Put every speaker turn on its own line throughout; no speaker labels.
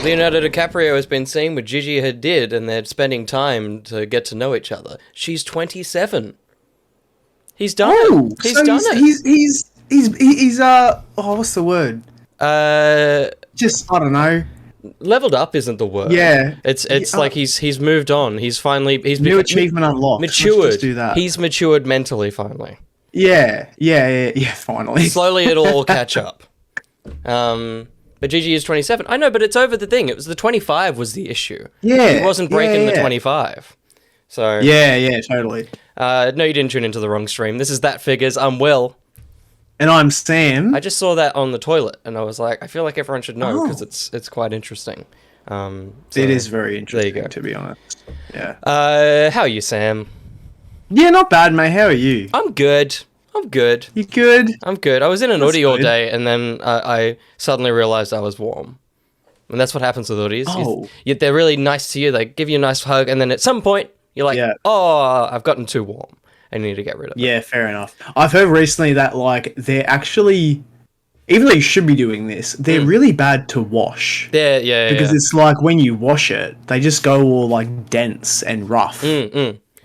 Leonardo DiCaprio has been seen with Gigi Hadid, and they're spending time to get to know each other. She's 27. He's done it. He's done it.
He's what's the word? Just, I don't know.
Leveled up isn't the word.
Yeah.
It's like he's moved on. He's
new achievement unlocked.
Matured.
Let's just do that.
He's matured mentally finally.
Yeah, finally.
Slowly it'll all catch up. But Gigi is 27. I know, but it's over the thing. It was the 25 was the issue.
Yeah.
He wasn't breaking the 25. So
Yeah, totally.
no, you didn't tune into the wrong stream. This is That Figures. I'm Will.
And I'm Sam.
I just saw that on the toilet, and I was like, I feel like everyone should know because it's quite interesting. So,
it is very interesting,
there you go.
To be honest. Yeah.
How are you, Sam?
Yeah, not bad, mate. How are you?
I'm good.
You good?
I'm good. I was in an
That's
hoodie all
good.
day, and then I suddenly realized I was warm. And that's what happens with hoodies.
Oh.
They're really nice to you. They give you a nice hug, and then at some point, you're like, oh, I've gotten too warm. I need to get rid of it.
Yeah, fair enough. I've heard recently that, like, they're actually, even though you should be doing this, they're really bad to wash.
Yeah.
Because it's like when you wash it, they just go all, like, dense and rough.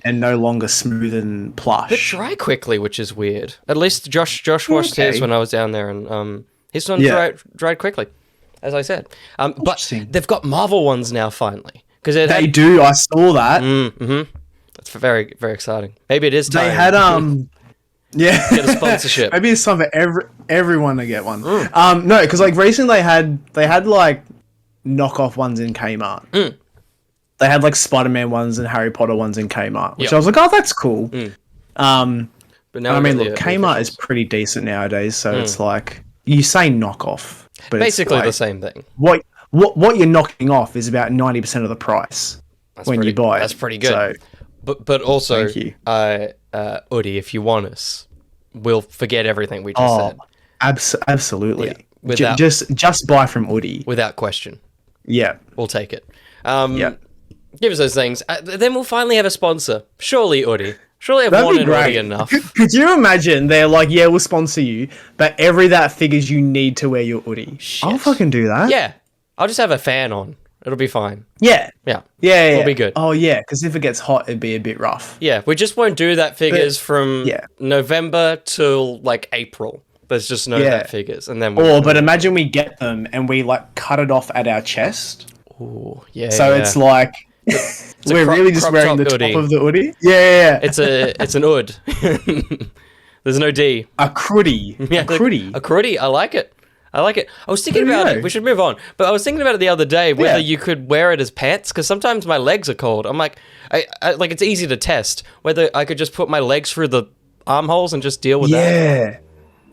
And no longer smooth and plush.
But dry quickly, which is weird. At least Josh washed his when I was down there, and his one dried quickly, as I said. But they've got Marvel ones now, finally.
They do, I saw that.
That's very, very exciting. Maybe it is time.
They had, yeah.
Get a sponsorship.
Maybe it's time for everyone to get one. No, because, like, recently they had, like, knockoff ones in Kmart. They had, like, Spider-Man ones and Harry Potter ones in Kmart, which I was like, oh, that's cool.
But now
I mean, look, Kmart is pretty decent nowadays, so it's like, you say knockoff, but
basically
it's like,
the same thing.
What you're knocking off is about 90% of the price you buy it.
That's pretty good.
So,
but also,
thank you.
Udi, if you want us, we'll forget everything we just said.
Absolutely.
Yeah,
just buy from Udi.
Without question.
Yeah.
We'll take it. Give us those things. Then we'll finally have a sponsor. Surely, Udi. Surely I've wanted Udi enough.
Could you imagine? They're like, yeah, we'll sponsor you, but every that figures you need to wear your Udi. I'll fucking do that.
Yeah. I'll just have a fan on. It'll be fine.
Yeah. It'll
be good.
Oh, yeah, because if it gets hot, it'd be a bit rough.
Yeah, we just won't do that figures from November till, like, April. There's just no that figures. And then
but imagine we get them and we, like, cut it off at our chest.
Ooh, yeah.
So it's like... we're really just wearing the top of the hoodie. Yeah.
It's an ood. There's no D.
A cruddy.
Yeah,
a cruddy.
A cruddy. I like it. I was thinking about it. We should move on. But I was thinking about it the other day, whether you could wear it as pants, because sometimes my legs are cold. I'm like, I like it's easy to test whether I could just put my legs through the armholes and just deal with that.
Yeah.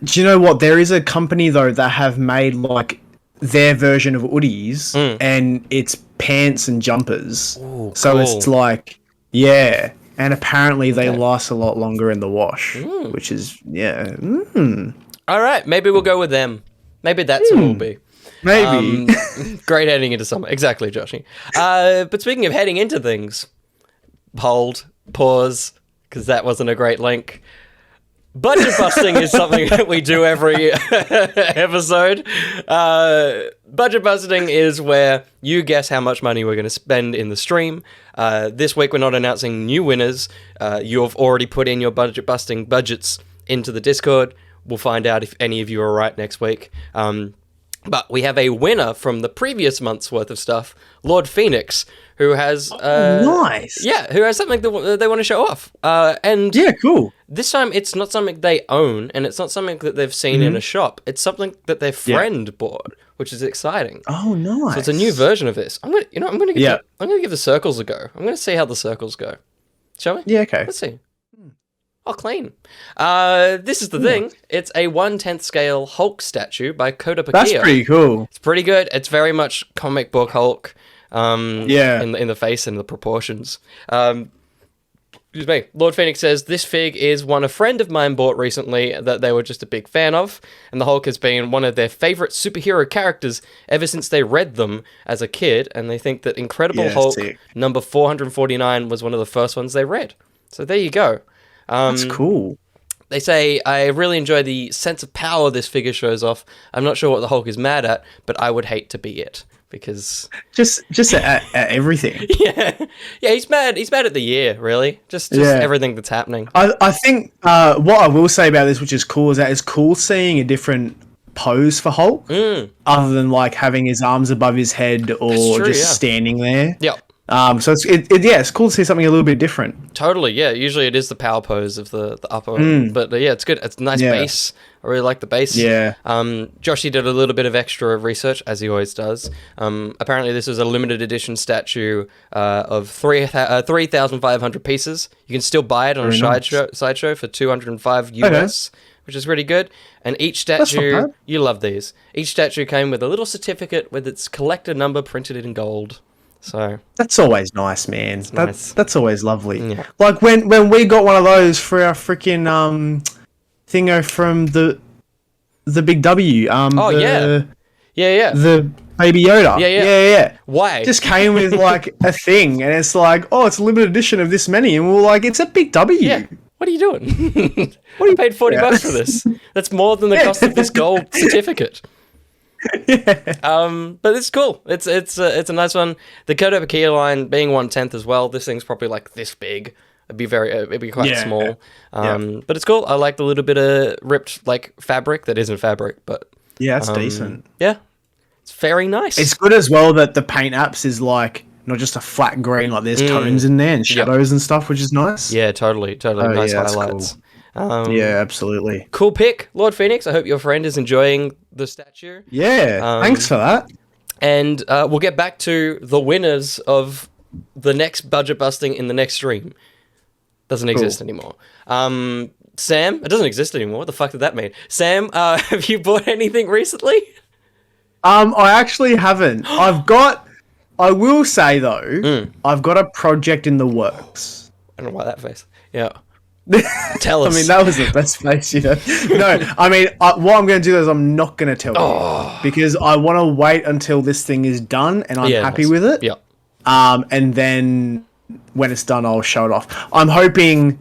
Do you know what? There is a company, though, that have made, like, their version of hoodies, and it's pants and jumpers.
Ooh,
so
cool.
it's like, and apparently they last a lot longer in the wash, which is,
All right, maybe we'll go with them. Maybe that's what we'll be.
Maybe.
Great heading into summer. Exactly, Joshy. But speaking of heading into things, pause, because that wasn't a great link. Budget busting is something that we do every episode. Budget busting is where you guess how much money we're going to spend in the stream. This week we're not announcing new winners. You have already put in your budget busting budgets into the Discord. We'll find out if any of you are right next week. But we have a winner from the previous month's worth of stuff, Lord Phoenix, who has...
nice.
Yeah, who has something that they want to show off.
Cool.
This time, it's not something they own, and it's not something that they've seen in a shop. It's something that their friend bought, which is exciting.
Oh, nice.
So it's a new version of this. I'm gonna give the circles a go. I'm gonna see how the circles go. Shall we?
Yeah, okay.
Let's see. Oh, clean. This is the thing. It's a 1/10 scale Hulk statue by Koda Pakia.
That's pretty cool.
It's pretty good. It's very much comic book Hulk. In the face and the proportions. Excuse me. Lord Phoenix says, this fig is one a friend of mine bought recently that they were just a big fan of, and the Hulk has been one of their favourite superhero characters ever since they read them as a kid, and they think that Incredible Hulk number 449 was one of the first ones they read. So there you go.
That's cool.
They say, I really enjoy the sense of power this figure shows off. I'm not sure what the Hulk is mad at, but I would hate to be it. because
just at everything.
yeah, he's mad. He's mad at the year, really. Just everything that's happening.
I think what I will say about this, which is cool, is that it's cool seeing a different pose for Hulk, other than like having his arms above his head or standing there.
Yep.
So it's cool to see something a little bit different.
Totally, yeah. Usually it is the power pose of the upper one. But yeah, it's good. It's a nice base. I really like the base.
Yeah.
Joshy did a little bit of extra research, as he always does. Apparently this is a limited edition statue of 3,500 pieces. You can still buy it on Sideshow for $205 US, which is really good. And each statue, you love these. Each statue came with a little certificate with its collector number printed in gold. So
that's always nice, man. That's always lovely.
Yeah.
Like when we got one of those for our freaking thingo from the Big W.
Yeah.
The Baby Yoda. Yeah.
Why?
Just came with like a thing, and it's like, oh, it's a limited edition of this many, and we're like, it's a Big W.
Yeah. What are you doing? I paid $40 for this. That's more than the cost of this gold certificate. But it's cool. It's a nice one. The Code Over Kia line being 1/10 as well. This thing's probably like this big. It'd be quite small. But it's cool. I like the little bit of ripped like fabric that isn't fabric, but
it's decent.
Yeah, it's very nice.
It's good as well that the paint apps is like not just a flat green. Like there's tones in there and shadows and stuff, which is nice.
Yeah, totally. Nice highlights.
Cool. Yeah, absolutely.
Cool pick, Lord Phoenix. I hope your friend is enjoying the statue.
Yeah, thanks for that.
And we'll get back to the winners of the next budget busting in the next stream. Doesn't exist anymore. Sam, it doesn't exist anymore. What the fuck did that mean? Sam, have you bought anything recently?
I actually haven't. I will say though, I've got a project in the works.
I don't know why that face. Yeah. Tell us.
I mean, that was the best face, you know. No, I mean, what I'm going to do is I'm not going to tell you because I want to wait until this thing is done and I'm happy with it.
Yeah.
And then when it's done, I'll show it off. I'm hoping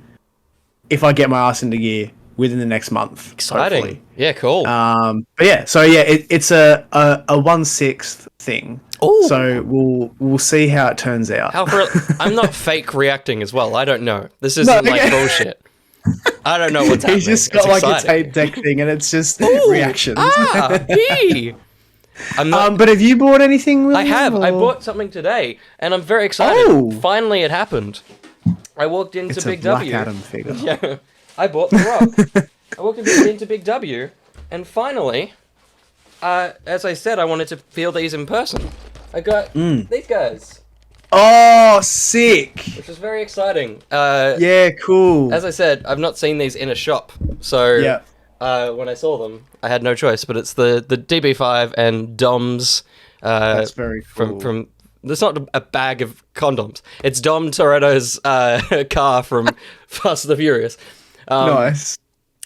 if I get my ass into gear within the next month.
Exciting.
Hopefully.
Yeah, cool.
But yeah, so yeah, it's a 1/6 thing. Ooh. So we'll see how it turns out.
I'm not fake reacting as well. I don't know. This isn't like bullshit. I don't know what's happening.
He's just got a tape deck thing, and it's just reactions. But have you bought anything, William?
I have. I bought something today, and I'm very excited. Finally, it happened. I walked into Big W.
Black Adam figure.
Yeah, I bought The Rock. I walked into Big W, and finally, as I said, I wanted to feel these in person. I got these guys.
Oh, sick!
Which is very exciting.
Yeah, cool.
As I said, I've not seen these in a shop, so when I saw them, I had no choice. But it's the DB5 and Dom's.
That's very cool.
From it's not a bag of condoms. It's Dom Toretto's car from Fast and the Furious.
Nice.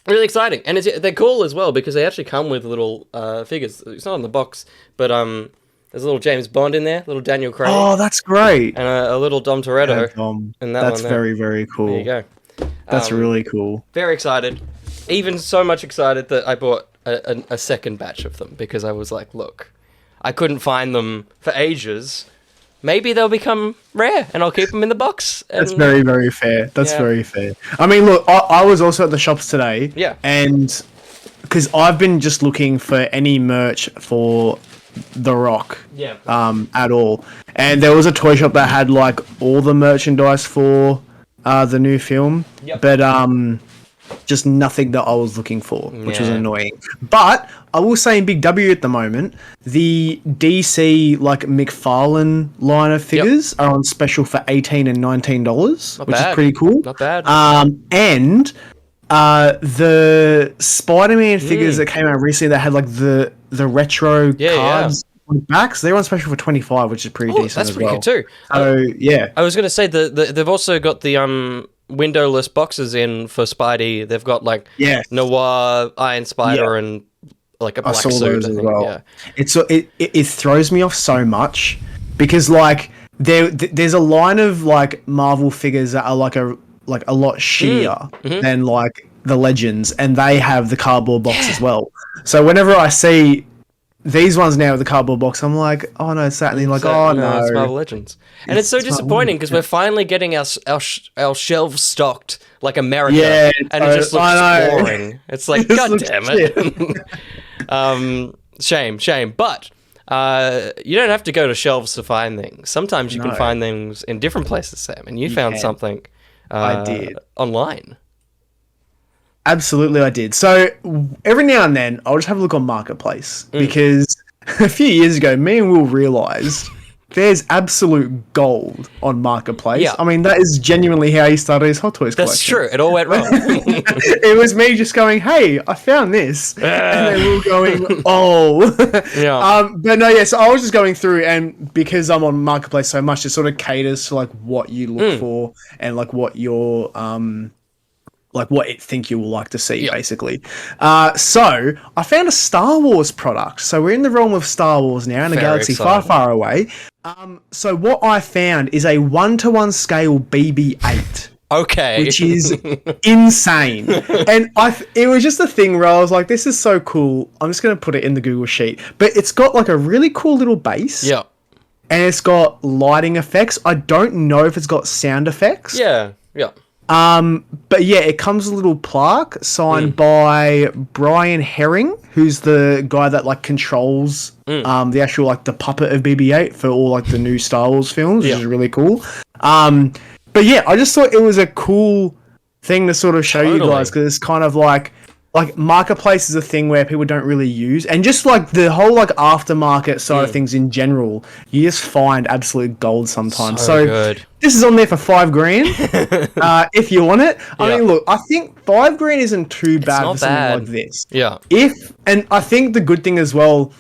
Really exciting, and they're cool as well because they actually come with little figures. It's not on the box, but there's a little James Bond in there, little Daniel Craig.
Oh, that's great.
And a little Dom Toretto.
Yeah, Dom.
And
that's very, very cool.
There you go.
That's really cool.
Very excited. Even so much excited that I bought a second batch of them because I was like, look, I couldn't find them for ages. Maybe they'll become rare and I'll keep them in the box.
That's very, very fair. That's very fair. I mean, look, I was also at the shops today.
Yeah.
And because I've been just looking for any merch for The Rock.
Yeah.
At all. And there was a toy shop that had like all the merchandise for the new film.
Yep.
But just nothing that I was looking for, which was annoying. But I will say in Big W at the moment, the DC like McFarlane line of figures are on special for $18 and $19, which is pretty cool.
Not bad.
And the Spider-Man figures that came out recently that had like the retro cards on the backs, they're on special for $25, which is pretty decent.
That's
as
pretty
well.
good too.
So yeah,
I was gonna say they've also got the windowless boxes in for Spidey. They've got like Noir, Iron Spider, and like a black suit
as well. Yeah. It throws me off so much because like there's a line of like Marvel figures that are like a lot shittier than like the Legends, and they have the cardboard box as well. So whenever I see these ones now with the cardboard box, I'm like, oh no, it's that, and then like, oh no,
it's Marvel Legends, and it's so disappointing because we're finally getting our shelves stocked like America,
Yeah,
and it just looks boring. It's like, god damn it. Shame, but you don't have to go to shelves to find things. Sometimes you can find things in different places, Sam, and you found something
I did
online.
Absolutely, I did. So every now and then, I'll just have a look on Marketplace because a few years ago, me and Will realised there's absolute gold on Marketplace.
Yeah.
I mean, that is genuinely how he started his Hot Toys collection.
That's true. It all went wrong.
It was me just going, hey, I found this. And then Will going, oh.
Yeah.
But no, yeah, so I was just going through, and because I'm on Marketplace so much, it sort of caters to like what you look for and like what your like what it think you will like to see, basically. So I found a Star Wars product. So we're in the realm of Star Wars now in a galaxy far, far away. So what I found is a 1-to-1 scale BB-8.
Okay.
Which is insane. And it was just a thing where I was like, this is so cool. I'm just going to put it in the Google Sheet. But it's got like a really cool little base.
Yeah.
And it's got lighting effects. I don't know if it's got sound effects.
Yeah.
But yeah, it comes with a little plaque signed by Brian Herring, who's the guy that like controls the actual like the puppet of BB-8 for all like the new Star Wars films, which is really cool. But yeah, I just thought it was a cool thing to sort of show you guys because it's kind of like Marketplace is a thing where people don't really use, and just like the whole like aftermarket side of things in general, you just find absolute gold sometimes. So
good.
This is on there for $5,000 if you want it. I mean, look, I think $5,000 isn't too bad for something like this.
Yeah.
And I think the good thing as well,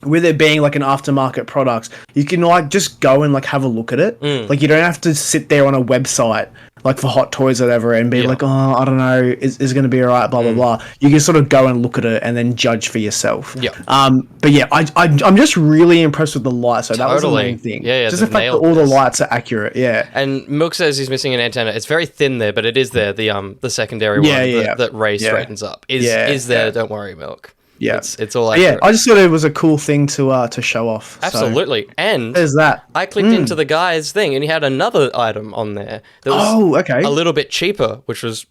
with it being like an aftermarket product, you can like just go and like have a look at it. Like you don't have to sit there on a website like for Hot Toys or whatever and be like, oh, I don't know, is it going to be alright, blah blah blah. You can sort of go and look at it and then judge for yourself.
Yeah.
But yeah, I'm just really impressed with the light. So that was the main thing.
Yeah.
Just the fact that all the lights are accurate. Yeah.
And Milk says he's missing an antenna. It's very thin there, but it is there. The secondary one that Ray straightens up is there. Don't worry, Milk.
Yeah,
it's all accurate.
Yeah, I just thought it was a cool thing to show off.
Absolutely.
So,
and
there's that.
I clicked into the guy's thing and he had another item on there that was a little bit cheaper, which was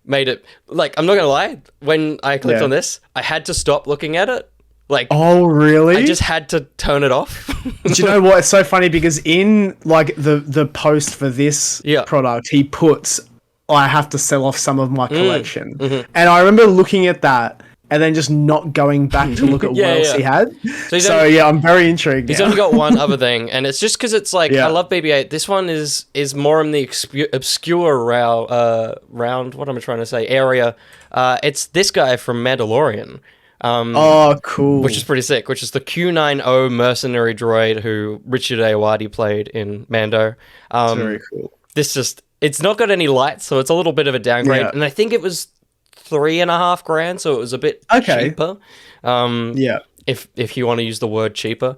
made it like, I'm not gonna lie, when I clicked on this, I had to stop looking at it. Like,
oh really?
I just had to turn it off.
Do you know what? It's so funny because in like the post for this product, he puts, I have to sell off some of my collection. And I remember looking at that and then just not going back to look at what else he had. So I'm very intrigued.
He's only got one other thing, and it's just because it's like, I love BB-8. This one is more in the obscure round, what am I trying to say, area. It's this guy from Mandalorian.
Oh, cool.
Which is pretty sick, which is the Q90 mercenary droid who Richard Ayoade played in Mando.
Very cool.
It's not got any lights, so it's a little bit of a downgrade, and I think it was $3,500, so it was a bit cheaper. If you want to use the word cheaper.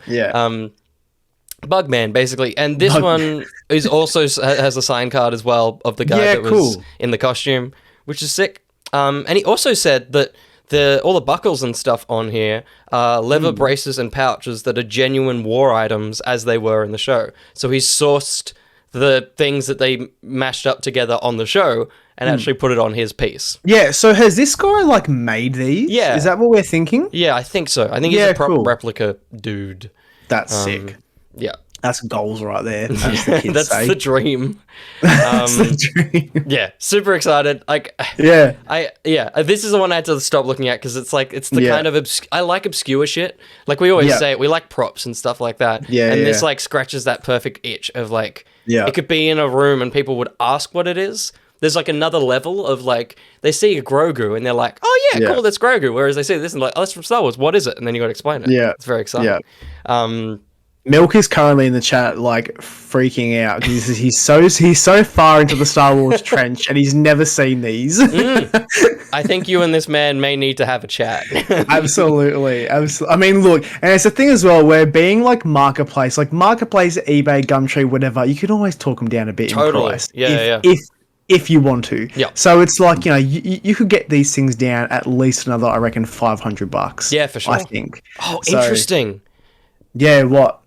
Bugman, basically. And this one is also has a sign card as well of the guy that was in the costume, which is sick. And he also said that all the buckles and stuff on here are leather braces and pouches that are genuine war items as they were in the show. So he's sourced the things that they mashed up together on the show and actually put it on his piece. Yeah,
so has this guy, like, made these?
Yeah.
Is that what we're thinking?
Yeah, I think so. I think he's a proper replica dude.
That's sick.
Yeah.
That's goals right there. As the kids
That's
say.
the dream.
That's the dream.
Yeah, super excited. Like,
this
is the one I had to stop looking at because it's like, it's the kind of, I like obscure shit. Like we always say, we like props and stuff like that. And this like scratches that perfect itch of like, it could be in a room and people would ask what it is. There's like another level of like, they see a Grogu and they're like, oh yeah, cool, that's Grogu. Whereas they see this and like, oh, that's from Star Wars. What is it? And then you got to explain it. Yeah. It's very exciting.
Yeah. Milk is currently in the chat, like freaking out because he's so far into the Star Wars trench and he's never seen these.
I think you and this man may need to have a chat.
Absolutely. I mean, look, and it's a thing as well where being like marketplace, eBay, Gumtree, whatever, you can always talk them down a bit in price.
Yeah.
if you want to.
Yep.
So it's like, you could get these things down at least another, I reckon, $500.
Yeah, for sure.
I think.
Oh,
So,
interesting.
yeah, what?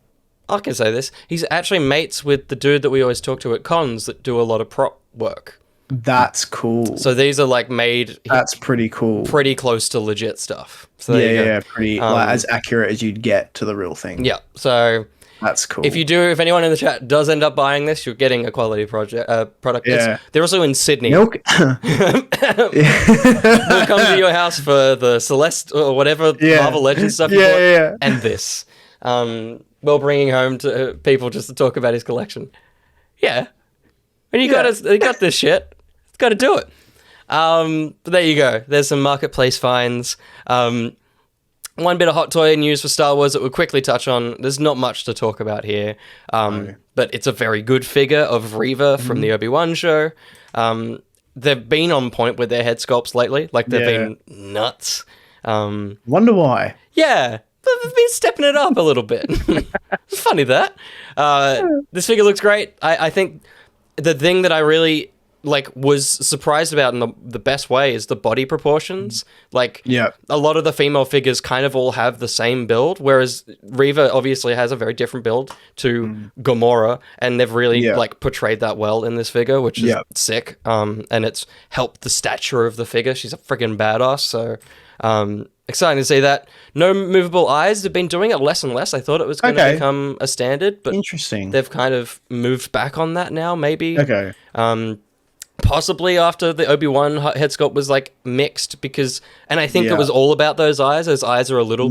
I can say this. He's actually mates with the dude that we always talk to at cons that do a lot of prop work.
That's cool.
So these are like made
That's pretty cool.
pretty close to legit stuff. So there you go.
Yeah, pretty like, as accurate as you'd get to the real thing.
Yeah. So
That's cool.
if anyone in the chat does end up buying this, you're getting a quality product.
Yeah.
They're also in Sydney.
Milk.
We'll come to your house for the Celeste or whatever Marvel Legends stuff you bought, and this. We're bringing home to people just to talk about his collection. Yeah. And you got this shit. Got to do it. But there you go. There's some marketplace finds. One bit of hot toy news for Star Wars that we'll quickly touch on. There's not much to talk about here. But it's a very good figure of Reva from the Obi-Wan show. They've been on point with their head sculpts lately. Like, they've been nuts.
Wonder why.
Yeah. They've been stepping it up a little bit. It's funny that. This figure looks great. I think the thing that I really was surprised about in the best way is the body proportions. A lot of the female figures kind of all have the same build, whereas Reva obviously has a very different build to Gamora, and they've really portrayed that well in this figure, which is sick. And it's helped the stature of the figure. She's a freaking badass. So exciting to see that. No movable eyes. They've been doing it less and less. I thought it was going to become a standard, but
interesting.
They've kind of moved back on that now, maybe.
Okay.
Possibly after the Obi-Wan head sculpt was mixed, and I think it was all about those eyes. Those eyes are a little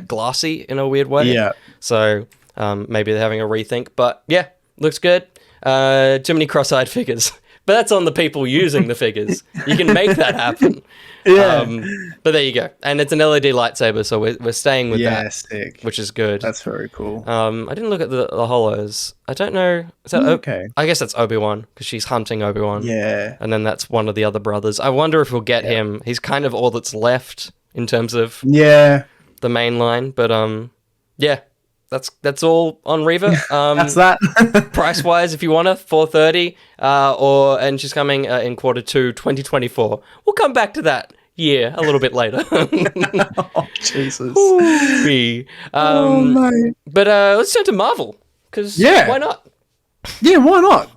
glassy in a weird way.
Yeah.
So maybe they're having a rethink, but yeah, looks good. Too many cross-eyed figures. But that's on the people using the figures. You can make that happen.
Yeah.
But there you go. And it's an LED lightsaber, so we're staying with that.
Sick.
Which is good.
That's very cool.
I didn't look at the holos. I don't know. Is that
okay?
I guess that's Obi-Wan, because she's hunting Obi-Wan.
Yeah.
And then that's one of the other brothers. I wonder if we'll get him. He's kind of all that's left in terms of the main line. But yeah. That's all on Reva.
That's that.
Price wise, if you want her, $430, and she's coming in Q2 2024. We'll come back to that a little bit later.
Oh, Jesus.
Mate. But let's turn to Marvel, because why not?
Yeah, why not?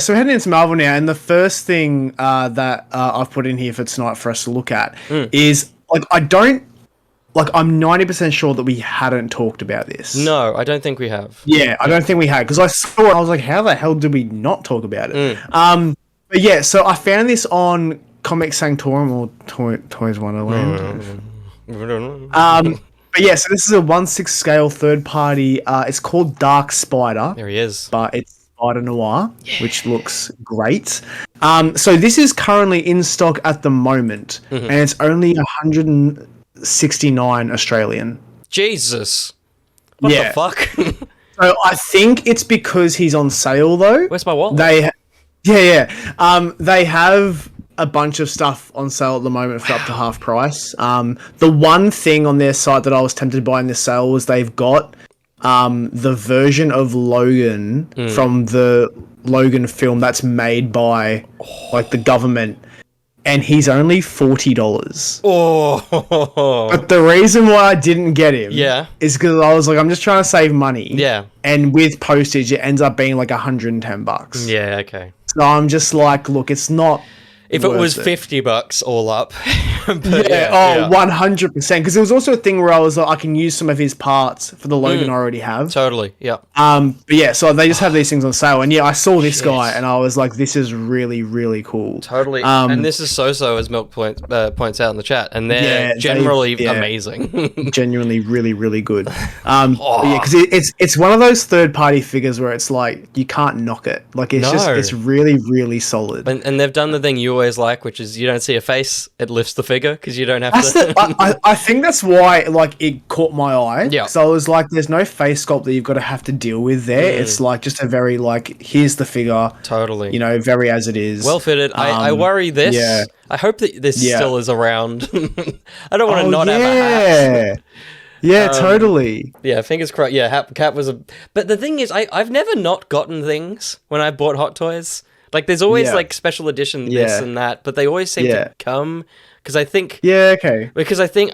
So heading into Marvel now, and the first thing that I've put in here for tonight for us to look at is I'm 90% sure that we hadn't talked about this.
No, I don't think we have.
Yeah, I don't think we had, because I saw it, I was like, how the hell did we not talk about it? But yeah, so I found this on Comic Sanctorum, or Toys Wonderland. But yeah, so this is a 1/6 scale third party. It's called Dark Spider.
There he is.
But it's Spider Noir, which looks great. So this is currently in stock at the moment, and it's only 169 Australian.
Jesus. What the fuck?
So I think it's because he's on sale though.
Where's my wallet?
They have a bunch of stuff on sale at the moment for up to half price. The one thing on their site that I was tempted to buy in this sale was they've got the version of Logan from the Logan film that's made by the government. And he's only $40.
Oh.
But the reason why I didn't get him is because I was like, I'm just trying to save money.
Yeah.
And with postage, it ends up being $110.
Yeah, okay.
So I'm just like, look, it's not.
If it was $50 all up. But
100%. Because there was also a thing where I was like, I can use some of his parts for the Logan I already have.
Totally, yeah.
But yeah, so they just have these things on sale. And yeah, I saw this guy and I was like, this is really, really cool.
Totally. And this is So-So, as Milk points out in the chat. And they're generally amazing.
Genuinely really, really good. Because it's one of those third-party figures where it's like, you can't knock it. Like, it's really, really solid.
And they've done the thing you always like, which is you don't see a face, it lifts the figure because you don't have to.
I think that's why it caught my eye.
Yeah.
So I was like, there's no face sculpt that you've got to have to deal with there. It's just a very here's the figure.
Totally.
Very as it is.
Well fitted. I worry this. Yeah. I hope that this still is around. I don't want to not have a hat.
Yeah, totally.
Yeah, fingers crossed. Yeah, Cap was a. But the thing is, I've never not gotten things when I bought Hot Toys. Like, there's always
Yeah.
like special edition this
Yeah.
and that, but they always seem
Yeah.
to come because I think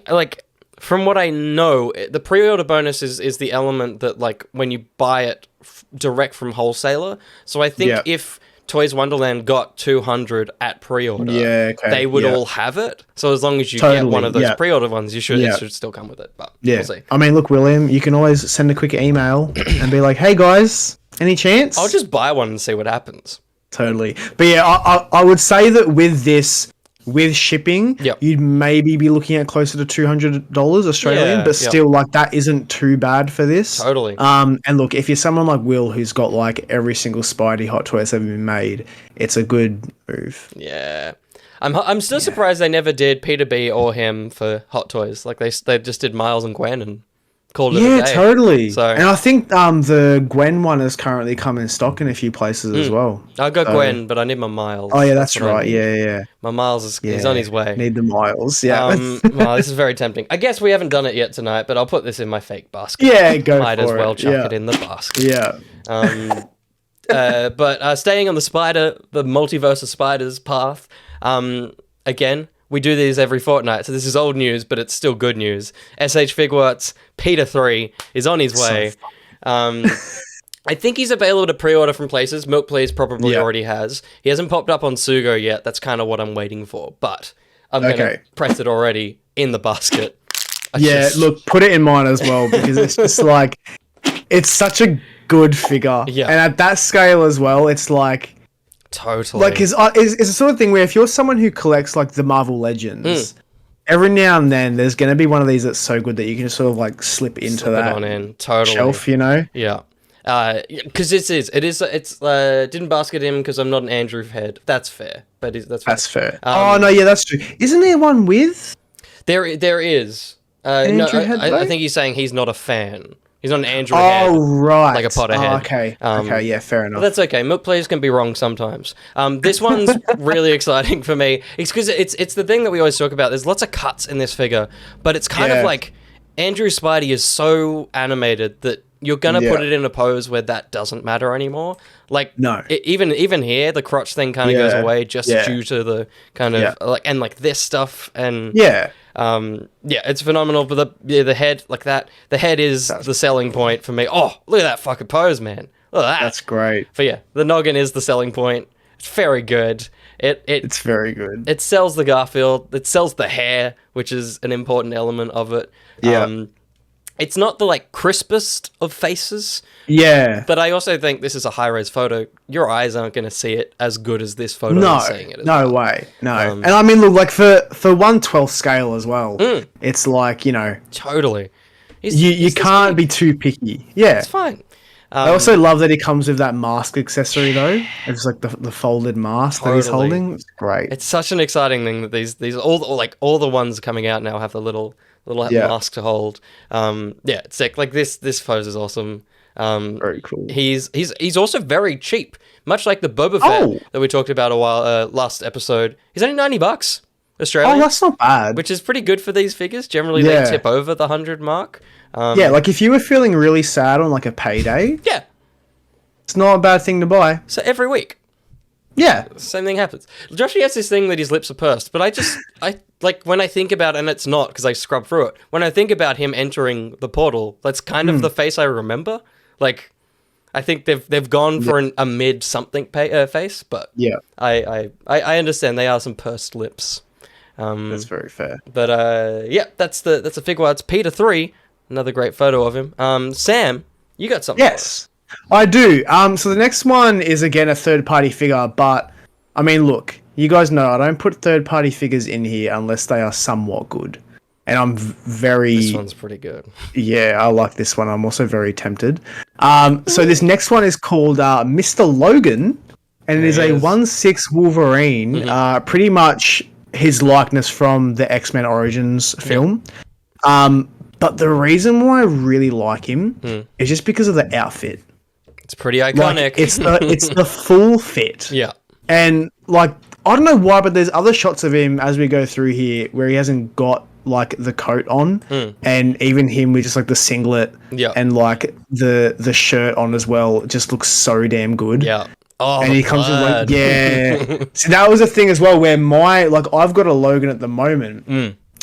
like from what I know, the pre-order bonus is the element that like when you buy it direct from wholesaler. So I think
Yeah.
if Toys Wonderland got 200 at pre-order, they would all have it. So as long as you get one of those pre-order ones, it should still come with it. But we'll see.
I mean, look, William, you can always send a quick email and be like, "Hey guys, any chance?"
I'll just buy one and see what happens.
Totally. But yeah, I would say that with this, with shipping, you'd maybe be looking at closer to $200 Australian, but still, like, that isn't too bad for this.
Totally.
And look, if you're someone like Will who's got like every single Spidey Hot Toys ever been made, it's a good move.
Yeah. I'm still surprised they never did Peter B or him for Hot Toys. Like they just did Miles and Gwen and called it a day.
Totally.
So,
and I think the Gwen one has currently come in stock in a few places as well.
I got Gwen, but I need my Miles.
Oh yeah, that's right. Yeah.
My Miles is he's on his way.
Need the Miles. Yeah.
Well, this is very tempting. I guess we haven't done it yet tonight, but I'll put this in my fake basket.
Yeah, go
Might
for
as well
it.
chuck it in the basket.
Yeah.
But staying on the multiverse of spiders path, again, we do these every fortnight, so this is old news, but it's still good news. SH Figuarts Peter 3 is on his way. I think he's available to pre-order from places. Milk Please probably already has. He hasn't popped up on Sugo yet. That's kind of what I'm waiting for, but I'm going to press it already in the basket.
Look, put it in mine as well, because it's just like, it's such a good figure.
Yeah.
And at that scale as well, it's like...
Totally.
Like, it's the sort of thing where if you're someone who collects, like, the Marvel Legends, every now and then there's going to be one of these that's so good that you can just sort of, like, slip into that shelf, you know?
Yeah. Because it's didn't basket him because I'm not an Andrew head. That's fair. But that's fair.
Oh, no, yeah, that's true. Isn't there one with?
There is.
Andrew head,
I think he's saying he's not a fan. He's not an Andrew head.
Oh, right.
Like a Potterhead.
Okay. Okay, yeah, fair enough.
But that's okay. Milk Please can be wrong sometimes. This one's really exciting for me. It's because it's the thing that we always talk about. There's lots of cuts in this figure, but it's kind of like Andrew Spidey is so animated that you're going to put it in a pose where that doesn't matter anymore. Like, no. Even here, the crotch thing kind of goes away just due to the kind of, like this stuff and... it's phenomenal, but the head, like that, the head is the selling point for me. Oh, look at that fucking pose, man. Look at that.
That's great.
But yeah, the noggin is the selling point. It's very good. It's
very good.
It sells the Garfield. It sells the hair, which is an important element of it.
Yeah.
It's not the like crispest of faces.
Yeah.
But I also think this is a high-res photo. Your eyes aren't going to see it as good as this photo is seeing it.
No way. No. And I mean, look, like for 1/12 scale as well, it's like, you know.
Totally.
You can't be too picky. Yeah.
It's fine.
I also love that he comes with that mask accessory though. It's like the folded mask that he's holding. It's great.
It's such an exciting thing that these all the ones coming out now have the little mask to hold. It's sick. Like this pose is awesome.
Very cool.
He's also very cheap, much like the Boba Fett that we talked about a while last episode. He's only $90 Australian.
Oh, that's not bad.
Which is pretty good for these figures. Generally, they tip over the 100 mark.
Like if you were feeling really sad on like a payday, it's not a bad thing to buy.
So every week.
Yeah.
Same thing happens. Josh has this thing that his lips are pursed, but I like when I think about it, and it's not because I scrub through it. When I think about him entering the portal, that's kind of the face I remember. Like, I think they've gone for a mid something face, but I understand they are some pursed lips.
That's very fair.
But that's a Figuarts Peter 3. Another great photo of him. Sam, you got something?
Yes. I do. So the next one is again a third-party figure, but I mean, look, you guys know I don't put third-party figures in here unless they are somewhat good, and I'm very.
This one's pretty good.
Yeah, I like this one. I'm also very tempted. So this next one is called Mr. Logan, and it is a 1/6 Wolverine. Pretty much his likeness from the X-Men Origins film. But the reason why I really like him is just because of the outfit.
It's pretty iconic.
Like, it's the full fit.
Yeah.
And like I don't know why, but there's other shots of him as we go through here where he hasn't got like the coat on, and even him with just like the singlet and like the shirt on as well just looks so damn good.
Yeah. Oh,
and
the
he comes with
blood.
like, yeah. So that was a thing as well where I've got a Logan at the moment,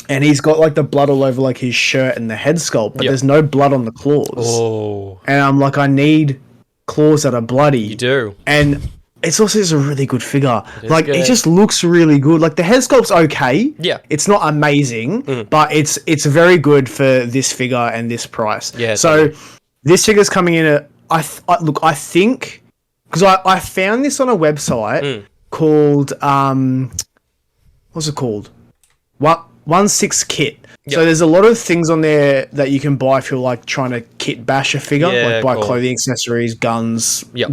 and he's got like the blood all over like his shirt and the head sculpt, but there's no blood on the claws.
Oh,
And I'm like, I need claws that are bloody.
you do.
And it's also just a really good figure. Like,
good.
it just looks really good. Like, the head sculpt's okay.
Yeah.
It's not amazing, but it's very good for this figure and this price.
Yeah,
So,
totally.
this figure's coming in at... I think... Because I found this on a website called... what's it called? 1/6 Kit.
Yep.
So there's a lot of things on there that you can buy if you're like trying to kit bash a figure,
Yeah,
like buy
cool.
clothing, accessories, guns,
Yep.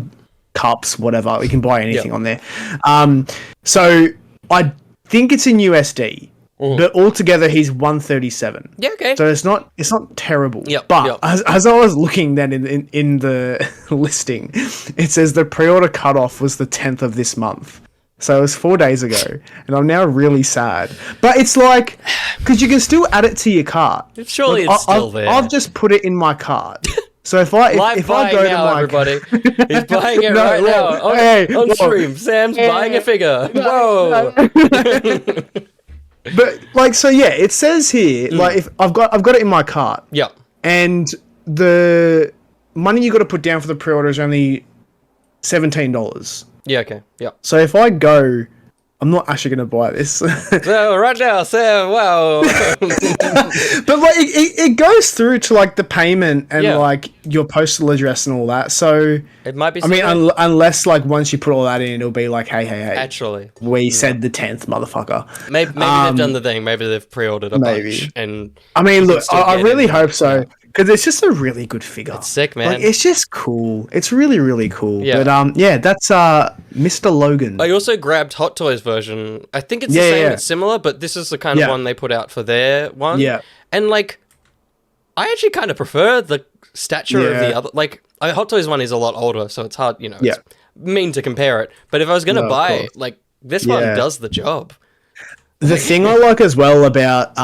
cups, whatever. You can buy anything
Yep.
on there. So I think it's in USD, but altogether he's 137.
Yeah, okay.
So it's not terrible.
Yep,
But
yep.
as I was looking then in the listing, it says the pre-order cutoff was the 10th of this month. So it was 4 days ago, and I'm now really sad. But it's like, because you can still add it to your cart.
Surely
Like,
it's still there.
I've just put it in my cart. So if I go to my
everybody, he's buying it
No,
right
look,
now on
look.
stream. Sam's buying a figure. Whoa!
But like, so yeah, it says here like if I've got it in my cart,
Yep.
and the money you got to put down for the pre-order is only $17.
Yeah. Okay. Yep.
So if I go, I'm not actually going to buy this.
So right now, Sam. Wow.
But like it goes through to like the payment and
Yeah.
like your postal address and all that. So
It might be.
I mean,
something-
unless like once you put all that in, it'll be like, hey,
actually,
we said the 10th, motherfucker.
maybe they've done the thing. Maybe they've pre-ordered a
maybe.
bunch, and
I mean, look,
still
I
get
really
it.
hope so because it's just a really good figure.
it's sick, man.
Like, it's just cool. It's really, really cool.
Yeah.
But that's Mr. Logan.
I also grabbed Hot Toys version. I think it's the
Yeah,
same.
yeah.
It's similar, but this is the kind of
Yeah.
one they put out for their one.
Yeah.
And like, I actually kind of prefer the stature of the
Yeah.
other. Like, Hot Toys one is a lot older, so it's hard. You know,
Yeah.
it's mean to compare it. But if I was gonna
No, of
buy,
course.
like, this one
Yeah.
does the job.
The thing I like as well about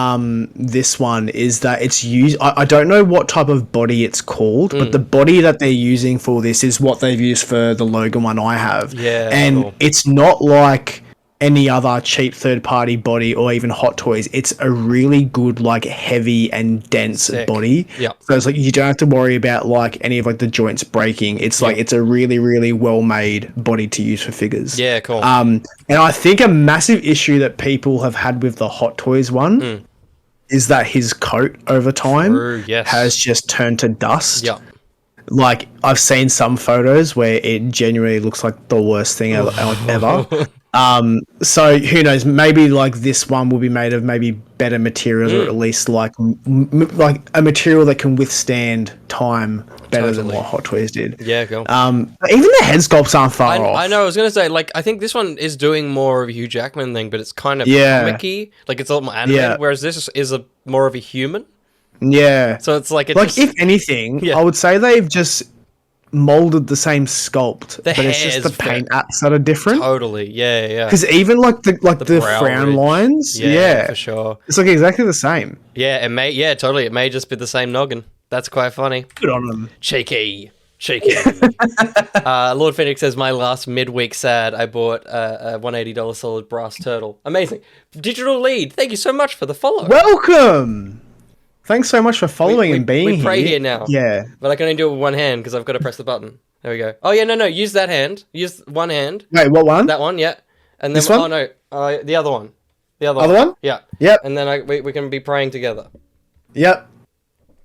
this one is that it's used. I don't know what type of body it's called, but the body that they're using for this is what they've used for the Logan one I have.
Yeah,
and
cool.
it's not like any other cheap third-party body or even Hot Toys. It's a really good, like, heavy and dense
Sick.
body.
Yeah.
So it's like you don't have to worry about like any of like the joints breaking. It's like it's a really, really well-made body to use for figures.
Yeah, cool.
And I think a massive issue that people have had with the Hot Toys one is that his coat over time
True, yes.
has just turned to dust.
Yeah.
Like, I've seen some photos where it genuinely looks like the worst thing ever. So who knows? Maybe like this one will be made of maybe better materials, or at least like like a material that can withstand time better than
Totally.
what Hot Toys did.
Yeah, cool.
But even the head sculpts aren't far off.
I know. I was gonna say, like, I think this one is doing more of a Hugh Jackman thing, but it's kind of
Yeah.
comic-y. Like, it's a lot more animated,
Yeah.
whereas this is a more of a human.
Yeah.
So it's like,
If anything,
Yeah.
I would say they've just molded the same sculpt,
The
but it's just the
hair's
paint apps that are different.
totally, yeah.
Because even like the
brow
frown
ridge.
lines, yeah,
for sure.
it's like exactly the same.
Yeah, totally. It may just be the same noggin. That's quite funny.
Good on them.
Cheeky. Lord Phoenix says, my last midweek sad, I bought a $180 solid brass turtle. Amazing. Digital lead, thank you so much for the follow.
Welcome. Thanks so much for following
We-
and being
we
here.
pray here now.
Yeah.
But I can only do it with one hand because I've got to press the button. There we go. Oh, yeah, no. Use that hand. Use one hand.
Wait, what one?
That one, yeah. And then,
This one?
oh, no. The other one. The other
Other one?
Yeah.
Yep.
And then we can be praying together.
Yep.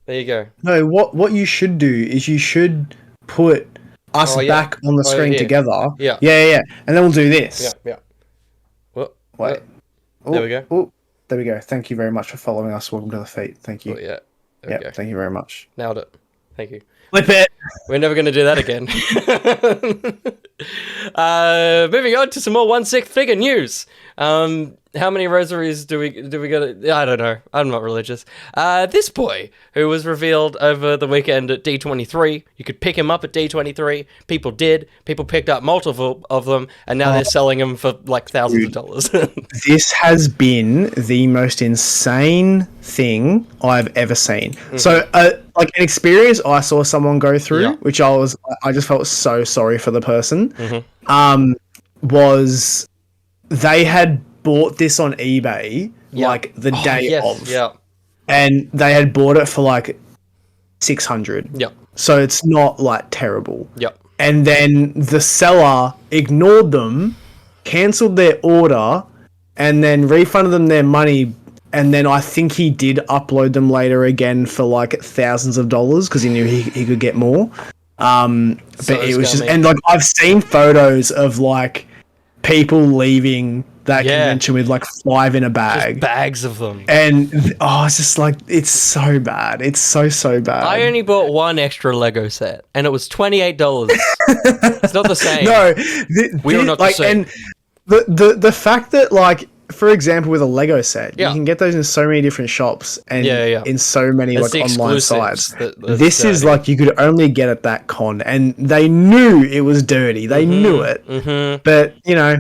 There you go.
No, what you should do is you should put us
Oh, yeah.
back on the
Oh,
screen
here.
together.
Yeah.
Yeah. And then we'll do this.
Yeah. Whoa.
Wait.
There we go.
Oh, there we go. Thank you very much for following us. Welcome to the feet. Thank you.
Oh, yeah. There we go.
Thank you very much.
Nailed it. Thank you.
Flip it.
We're never going to do that again. Moving on to some more 1/6 figure news. How many rosaries do we get? I don't know. I'm not religious. This boy who was revealed over the weekend at D23. You could pick him up at D23. People did. People picked up multiple of them, and now they're selling them for like thousands of dollars.
This has been the most insane thing I've ever seen. So, like an experience I saw someone go through,
Yeah.
which I just felt so sorry for the person. was they had bought this on eBay like the day of.
Yeah.
And they had bought it for like 600.
Yep.
So it's not like terrible.
Yep.
And then the seller ignored them, cancelled their order, and then refunded them their money. And then I think he did upload them later again for like thousands of dollars because he knew he could get more. But it was just, and like I've seen photos of like people leaving that convention with like 5 in a bag.
Just bags of them.
And it's just like, it's so bad. It's so bad.
I only bought one extra Lego set and it was $28. It's not the same.
No,
we are not
like,
the same.
And the fact that like, for example, with a Lego set, you can get those in so many different shops and in so many like online sites. This is like you could only get at that con, and they knew it was dirty. They knew it, but you know,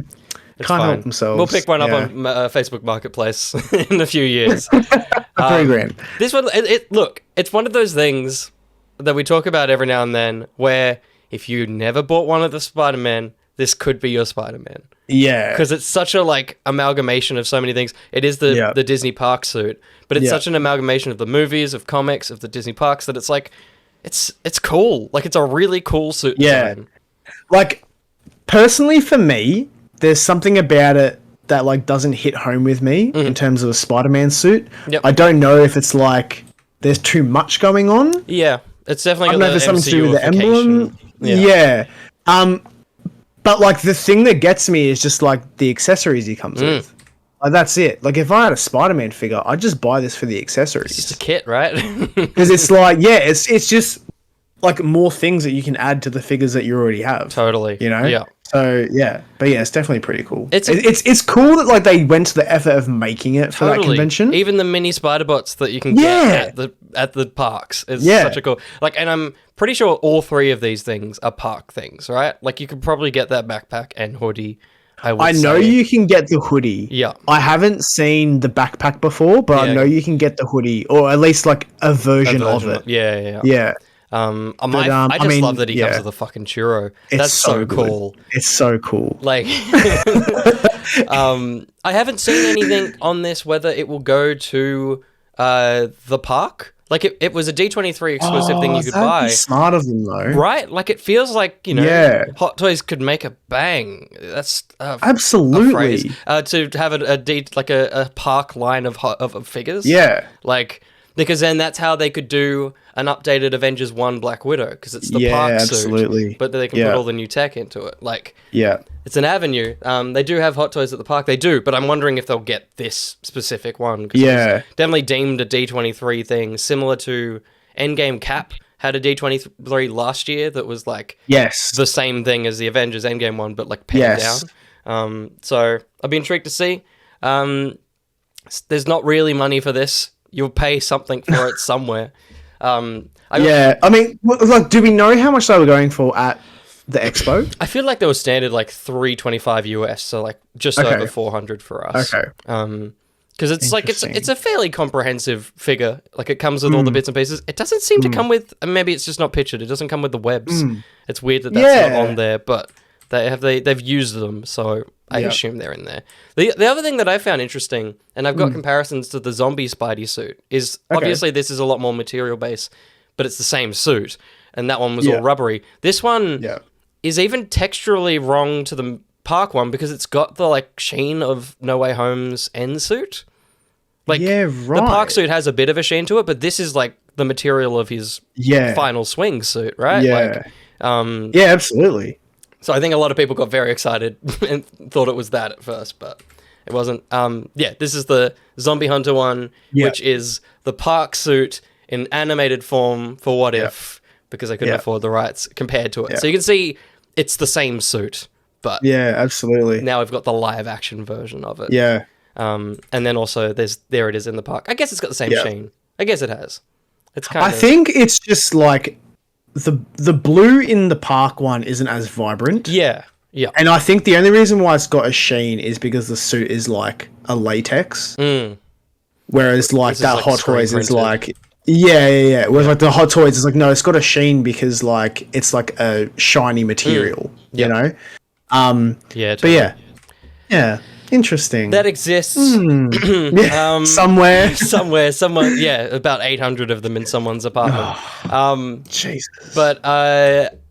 can't help themselves.
We'll pick one up on Facebook Marketplace in a few years.
$3,000.
This one, look, it's one of those things that we talk about every now and then, where if you never bought one of the Spider-Man, this could be your Spider-Man.
Yeah.
Because it's such a, like, amalgamation of so many things. It is the Disney Park suit, but it's such an amalgamation of the movies, of comics, of the Disney Parks, that it's, like, it's cool. Like, it's a really cool suit design.
Like, personally for me, there's something about it that, like, doesn't hit home with me in terms of a Spider-Man suit.
Yep.
I don't know if it's, like, there's too much going on.
Yeah. It's definitely
I don't know if there's something to do with the emblem. Yeah. But, like, the thing that gets me is just, like, the accessories he comes with. Like, that's it. Like, if I had a Spider-Man figure, I'd just buy this for the accessories.
It's just a kit, right?
Because it's like, it's just, like, more things that you can add to the figures that you already have.
Totally.
You know?
Yeah.
So, yeah. But, yeah, it's definitely pretty cool.
It's
cool that, like, they went to the effort of making it for that convention.
Even the mini Spider-Bots that you can get at the parks is such a cool... Like, and I'm pretty sure all 3 of these things are park things, right? Like, you could probably get that backpack and hoodie, I
know you can get the hoodie.
Yeah.
I haven't seen the backpack before, but I know you can get the hoodie, or at least, like, a version of it.
Yeah. I just love that he comes with a fucking churro. That's so cool.
It's so cool.
Like, I haven't seen anything on this whether it will go to the park. Like, it was a D23 exclusive thing you could buy.
Be smart of them, though.
Right? Like, it feels like, you know, Hot Toys could make a bang. That's
absolutely
a phrase. To have a park line of figures.
Yeah.
Like, because then that's how they could do an updated Avengers 1 Black Widow, because it's the park suit, but they can put all the new tech into it. Like, it's an avenue. They do have Hot Toys at the park. They do, but I'm wondering if they'll get this specific one. Cause it's definitely deemed a D23 thing, similar to Endgame Cap had a D23 last year that was like the same thing as the Avengers Endgame one, but like pared down. So I'll be intrigued to see. There's not really money for this. You'll pay something for it somewhere. I mean, like, do we know how much they were going for at the expo? I feel like they were standard like $325 US, so like just over 400 for us. Okay. Because it's like it's a fairly comprehensive figure. Like, it comes with all the bits and pieces. It doesn't seem to come with. Maybe it's just not pictured. It doesn't come with the webs. It's weird that that's not on there, but they've used them, so I assume they're in there. The other thing that I found interesting, and I've got comparisons to the zombie Spidey suit, is obviously this is a lot more material based, but it's the same suit, and that one was all rubbery. This one is even texturally wrong to the park one, because it's got the like sheen of No Way Home's end suit. Like, the park suit has a bit of a sheen to it, but this is like the material of his final swing suit, right? Like,
absolutely.
So I think a lot of people got very excited and thought it was that at first, but it wasn't. This is the Zombie Hunter one, which is the park suit in animated form for What If, because I couldn't afford the rights compared to it. So you can see it's the same suit, but
absolutely.
Now we've got the live action version of it. And then also there it is in the park. I guess it's got the same sheen. I guess it has. It's kind of.
I think it's just like. The blue in the park one isn't as vibrant. Yeah. And I think the only reason why it's got a sheen is because the suit is like a latex. Whereas like that like Hot Toys is like... Whereas like the Hot Toys is like, no, it's got a sheen because like it's like a shiny material, you know?
Yeah,
But
totally.
yeah, interesting.
That exists
Yeah, somewhere.
someone, yeah, about 800 of them in someone's apartment.
Jesus.
But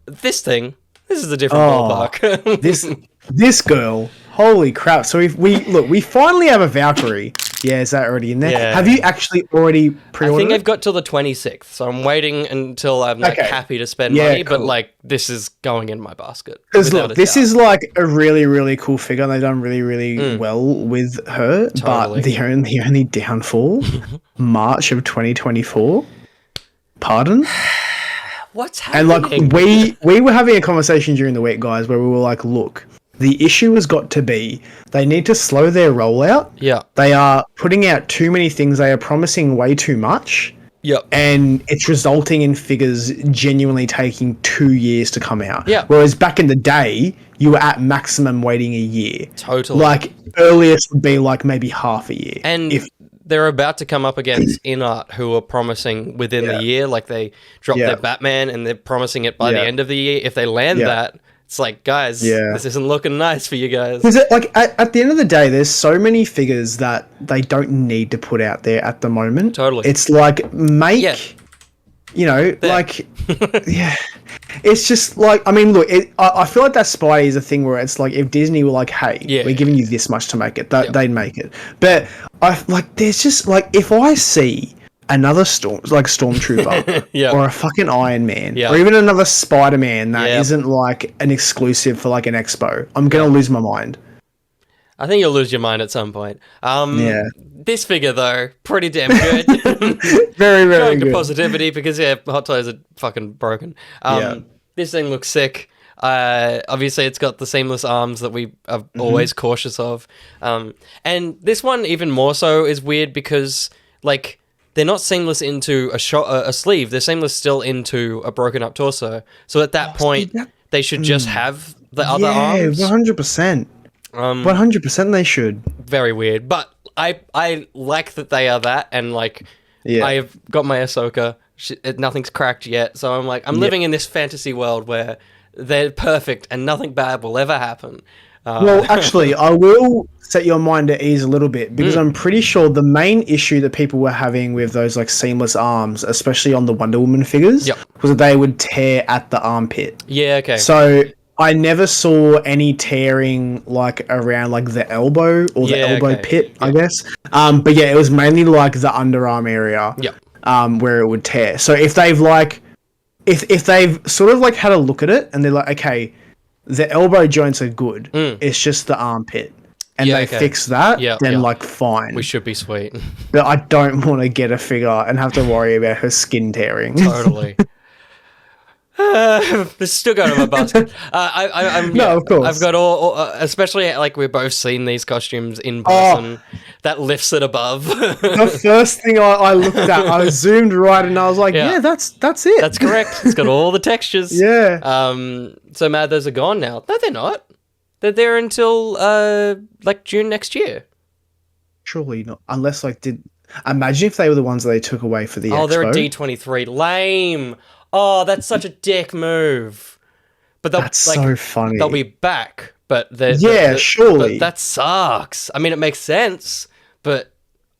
this is a different
Oh,
ballpark.
this girl. Holy crap! So we finally have a Valkyrie. Yeah, is that already in there?
Yeah.
Have you actually already
I
pre-ordered
think
it?
I've got till the 26th, so I'm waiting until I'm like
Okay.
happy to spend
Yeah,
money. But
cool.
like, this is going in my basket.
Because
without
look,
a
this
doubt.
is like a really, really cool figure, and they've done really, really well with her.
Totally.
But the only downfall, March of 2024. Pardon?
What's
And
happening?
like we were having a conversation during the week, guys, where we were like, look, the issue has got to be they need to slow their rollout.
Yeah.
They are putting out too many things. They are promising way too much.
Yep.
And it's resulting in figures genuinely taking 2 years to come out.
Yeah.
Whereas back in the day, you were at maximum waiting a year.
Totally.
Like earliest would be like maybe half a year.
And they're about to come up against InArt, who are promising within the year. Like they dropped their Batman, and they're promising it by the end of the year. If they land that, it's like, guys, this isn't looking nice for you guys.
Because like at the end of the day, there's so many figures that they don't need to put out there at the moment.
Totally.
It's like you know, like it's just like, I mean, look, I feel like that Spidey is a thing where it's like if Disney were like, hey, we're giving you this much to make it, they'd make it. But I like, there's just like, if I see another Stormtrooper or a fucking Iron Man or even another Spider-Man that isn't like an exclusive for like an expo, I'm gonna lose my mind.
I think you'll lose your mind at some point. This figure though, pretty damn good.
Very, very
Showing
good.
to positivity because Hot Toys are fucking broken. This thing looks sick. Obviously, it's got the seamless arms that we are always cautious of. And this one even more so is weird because like, they're not seamless into a sleeve. They're seamless still into a broken up torso. So at that point, they should just have the other arms.
100%. 100% they should.
Very weird. But I like that they are that. And like, I've got my Ahsoka. Nothing's cracked yet. So I'm like, I'm living in this fantasy world where they're perfect and nothing bad will ever happen.
Well, actually, I will set your mind at ease a little bit because I'm pretty sure the main issue that people were having with those like seamless arms, especially on the Wonder Woman figures, was that they would tear at the armpit.
Yeah, okay.
So I never saw any tearing like around like the elbow or the elbow pit, I guess. But yeah, it was mainly like the underarm area where it would tear. So if they've like, if they've sort of like had a look at it and they're like, okay, the elbow joints are good. It's just the armpit. And they fix that, then like fine.
We should be sweet.
But I don't want to get a figure and have to worry about her skin tearing.
Totally. This still going in my basket.
Of course.
I've got all, especially like we've both seen these costumes in person. That lifts it above.
The first thing I looked at, I zoomed right and I was like, that's it.
That's correct. It's got all the textures. So mad those are gone now. No, they're not. They're there until like June next year.
Surely not. Unless like imagine if they were the ones that they took away for the expo.
Oh, they're a D23. Lame. Oh, that's such a dick move. But that's like,
so funny.
They'll be back, but
surely.
But that sucks. I mean, it makes sense, but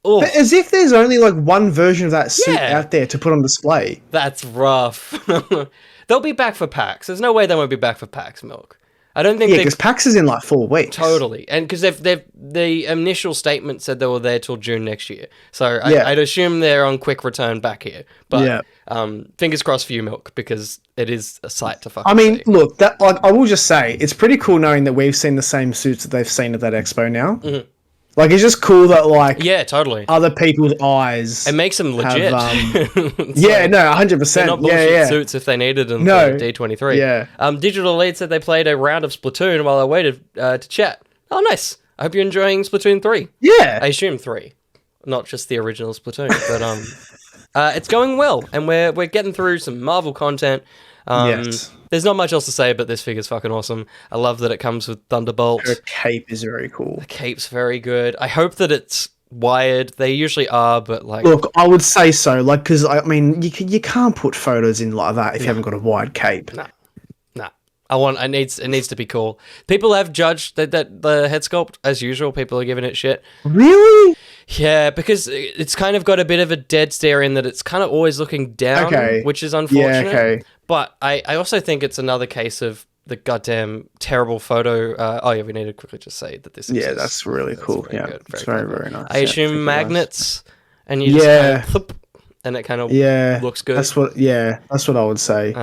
as if there's only like one version of that suit out there to put on display.
That's rough. They'll be back for PAX. There's no way they won't be back for PAX, Milk. I don't think
because PAX is in like 4 weeks.
Totally, and because the initial statement said they were there till June next year, so I'd assume they're on quick return back here. But fingers crossed for you, Milk, because it is a sight to fucking see.
Look, that like I will just say it's pretty cool knowing that we've seen the same suits that they've seen at that expo now. Like, it's just cool that, like...
Yeah, totally.
Other people's eyes...
It makes them legit.
Yeah, no, 100%.
They're not bullshit suits if they needed them for D23.
Yeah.
Digital Elite said they played a round of Splatoon while I waited to chat. Oh, nice. I hope you're enjoying Splatoon 3.
Yeah.
I assume 3. Not just the original Splatoon. But it's going well, and we're getting through some Marvel content.
Yes.
There's not much else to say, but this figure's fucking awesome. I love that it comes with Thunderbolt.
Her cape is very cool.
The cape's very good. I hope that it's wired. They usually are, but like...
Look, I would say so, like, because, I mean, you can't put photos in like that if you haven't got a wide cape.
Nah. It needs to be cool. People have judged that the head sculpt as usual. People are giving it shit.
Really?
Yeah, because it's kind of got a bit of a dead stare in that it's kind of always looking down, which is unfortunate.
Yeah, okay.
But I also think it's another case of the goddamn terrible photo. We need to quickly just say that this.
Yeah, that's really cool. Yeah,
good,
it's very nice.
I assume magnets, and you just kind of flip, and it kind of looks good.
That's what I would say.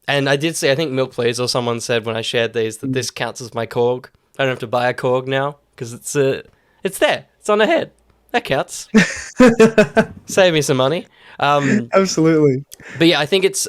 And I did say, I think Milk Please or someone said when I shared these that this counts as my Korg. I don't have to buy a Korg now because it's there. It's on the head. That counts. Save me some money.
Absolutely.
But yeah, I think it's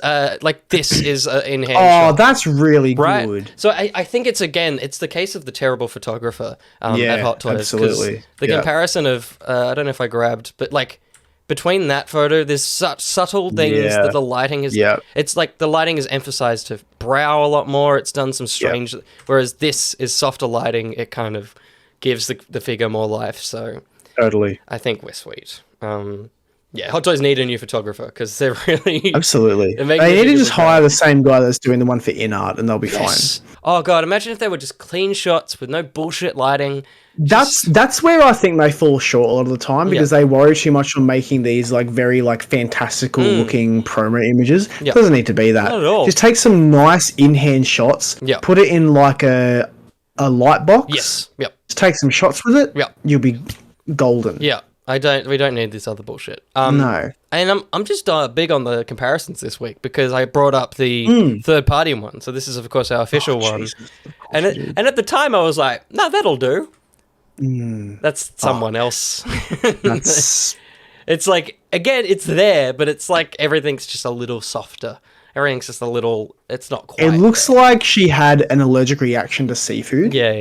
this is in hand.
Oh, that's really
right?
good.
So I think it's the case of the terrible photographer at Hot Toys.
Absolutely.
The comparison of I don't know if I grabbed, but like between that photo, there's such subtle things that the lighting is.
Yeah.
It's like the lighting is emphasized to brow a lot more. It's done some strange, whereas this is softer lighting. It kind of gives the figure more life. So
totally,
I think we're sweet. Hot Toys need a new photographer because they're really
absolutely. They need to just hire the same guy that's doing the one for in art, and they'll be fine.
Oh god, imagine if they were just clean shots with no bullshit lighting.
That's where I think they fall short a lot of the time because they worry too much on making these like very like fantastical looking promo images. It doesn't need to be that.
Not at all.
Just take some nice in-hand shots. Put it in like a light box.
Yes. Yep.
Just take some shots with it.
Yep.
You'll be golden.
Yeah. We don't need this other bullshit.
No.
And I'm just big on the comparisons this week because I brought up the third party one. So this is of course our official one. And at the time I was like, no, that'll do. That's someone else. It's like, again, it's there, but it's like everything's just a little softer. Everything's just a little, it's not quite.
It looks like she had an allergic reaction to seafood.
Yeah.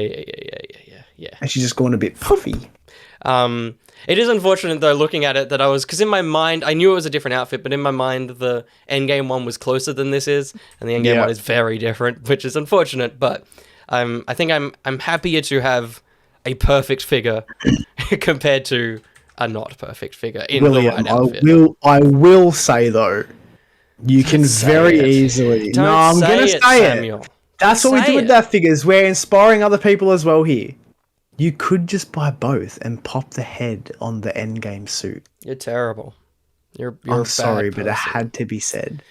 And she's just gone a bit puffy.
It is unfortunate though, looking at it, that because in my mind, I knew it was a different outfit, but in my mind, the Endgame one was closer than this is, and the Endgame one is very different, which is unfortunate, but I think I'm happier to have a perfect figure compared to a not perfect figure in the right outfit.
I will say though, you can very easily. No, I'm gonna say it. That's what we do with our figures. We're inspiring other people as well here. You could just buy both and pop the head on the Endgame suit.
You're terrible.
I'm sorry, but it had to be said.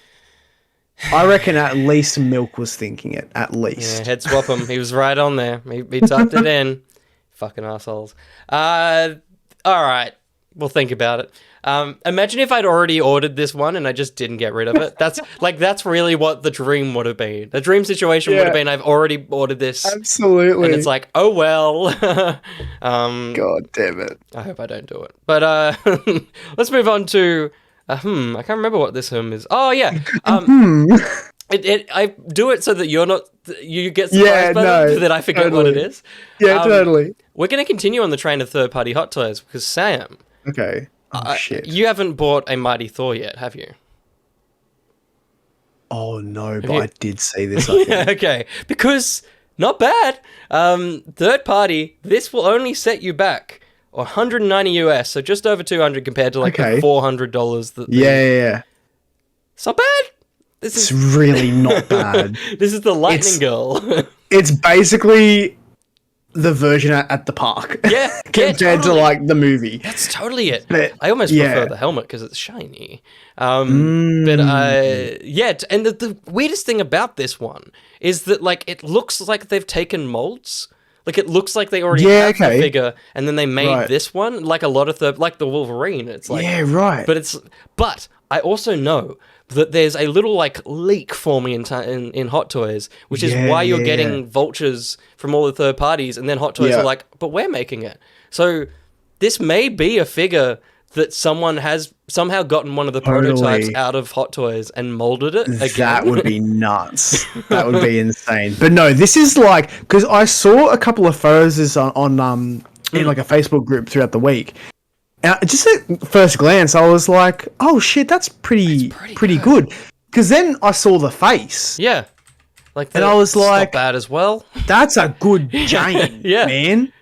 I reckon at least Milk was thinking it. At least.
Yeah, head swap him. He was right on there. He tucked it in. Fucking assholes. All right. We'll think about it. Imagine if I'd already ordered this one and I just didn't get rid of it. That's really what the dream would have been. The dream situation would have been I've already ordered this.
Absolutely.
And it's like, oh well.
God damn it.
I hope I don't do it. But let's move on to I can't remember what this is. Oh yeah. I do it so that you get surprised by it, that I forget what it is.
Yeah, totally.
We're going to continue on the train of third-party Hot Toys because Sam.
Okay. Oh, shit.
You haven't bought a Mighty Thor yet, have you?
Oh, no, but I did see this, I think.
Okay, because not bad. Third party, this will only set you back $190 US, so just over $200 compared to the $400
Yeah.
It's not bad.
It's really not bad.
This is the Lightning Girl.
It's basically the version at the park.
Yeah.
Compared to like the movie.
That's totally it. But, I almost prefer the helmet because it's shiny. And the weirdest thing about this one is that like it looks like they've taken molds. Like it looks like they already have the figure and then they made this one like a lot of like the Wolverine. It's like But I also know that there's a little like leak forming in Hot Toys, which is why you're getting vultures from all the third parties, and then Hot Toys are like, but we're making it. So this may be a figure that someone has somehow gotten one of the prototypes out of Hot Toys and molded it again.
That would be nuts. That would be insane. But no, this is like, because I saw a couple of photos on in like a Facebook group throughout the week. And just at first glance, I was like, "Oh shit, that's pretty good." Because then I saw the face,
and
I was like,
"Not bad as well."
That's a good Jane, man.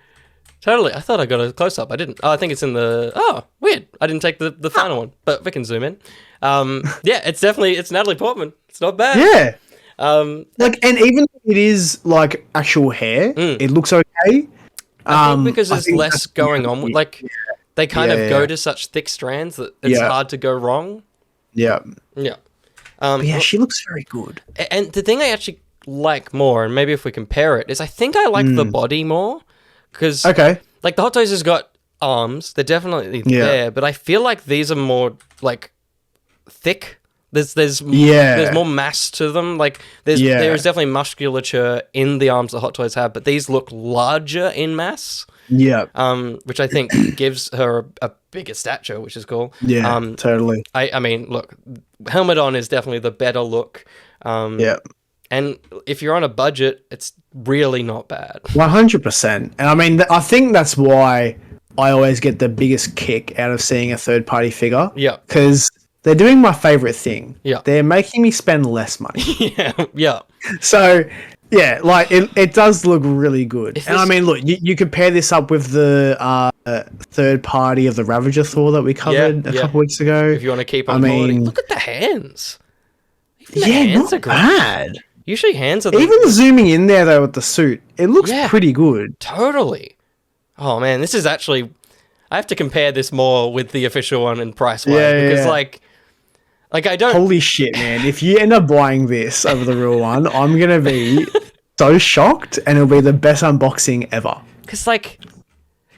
Totally. I thought I got a close up. I didn't. Oh, I think it's in the. Oh, weird. I didn't take the final one, but we can zoom in. It's Natalie Portman. It's not bad.
Yeah. Like, and even if it is like actual hair, it looks okay.
I think because
I
there's
think
less
that's
going on. Like, they kind of go to such thick strands that it's
Yeah.
hard to go wrong.
Yeah.
Yeah.
But yeah, she looks very good.
And the thing I actually like more, and maybe if we compare it, is I think I like the body more. Because,
Okay.
like, the Hot Toys has got arms. They're definitely there. But I feel like these are more, like, thick. There's more mass to them. Like, there's definitely musculature in the arms that Hot Toys have, but these look larger in mass.
Yeah.
Which I think gives her a bigger stature, which is cool.
Yeah, totally.
I mean, look, helmet on is definitely the better look.
Yeah.
And if you're on a budget, it's really not bad.
100%. And I mean, I think that's why I always get the biggest kick out of seeing a third-party figure.
Yeah.
Because they're doing my favorite thing.
Yeah.
They're making me spend less money.
Yeah.
So, yeah, like, it does look really good. And I mean, look, you compare this up with the third party of the Ravager Thor that we covered a couple weeks ago.
If you want to keep on quality. Look at the hands. Even the hands
not bad.
Usually hands are
even zooming in there though with the suit, it looks pretty good.
Totally. Oh man, this is actually. I have to compare this more with the official one in price wise because like I don't.
Holy shit, man! If you end up buying this over the real one, I'm gonna be so shocked, and it'll be the best unboxing ever.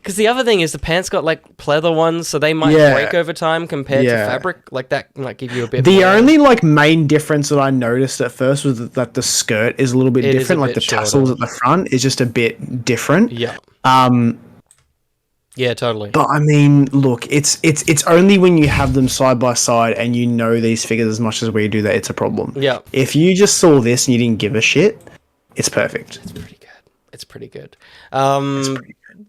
Because the other thing is the pants got like pleather ones, so they might break over time compared to fabric. Like that might give you a bit.
The only like main difference that I noticed at first was that the skirt is a little bit different. Like the tassels at the front is just a bit different.
Yeah. Yeah, totally.
But I mean, look, it's only when you have them side by side and you know these figures as much as we do that it's a problem.
Yeah.
If you just saw this and you didn't give a shit, it's perfect.
It's pretty good.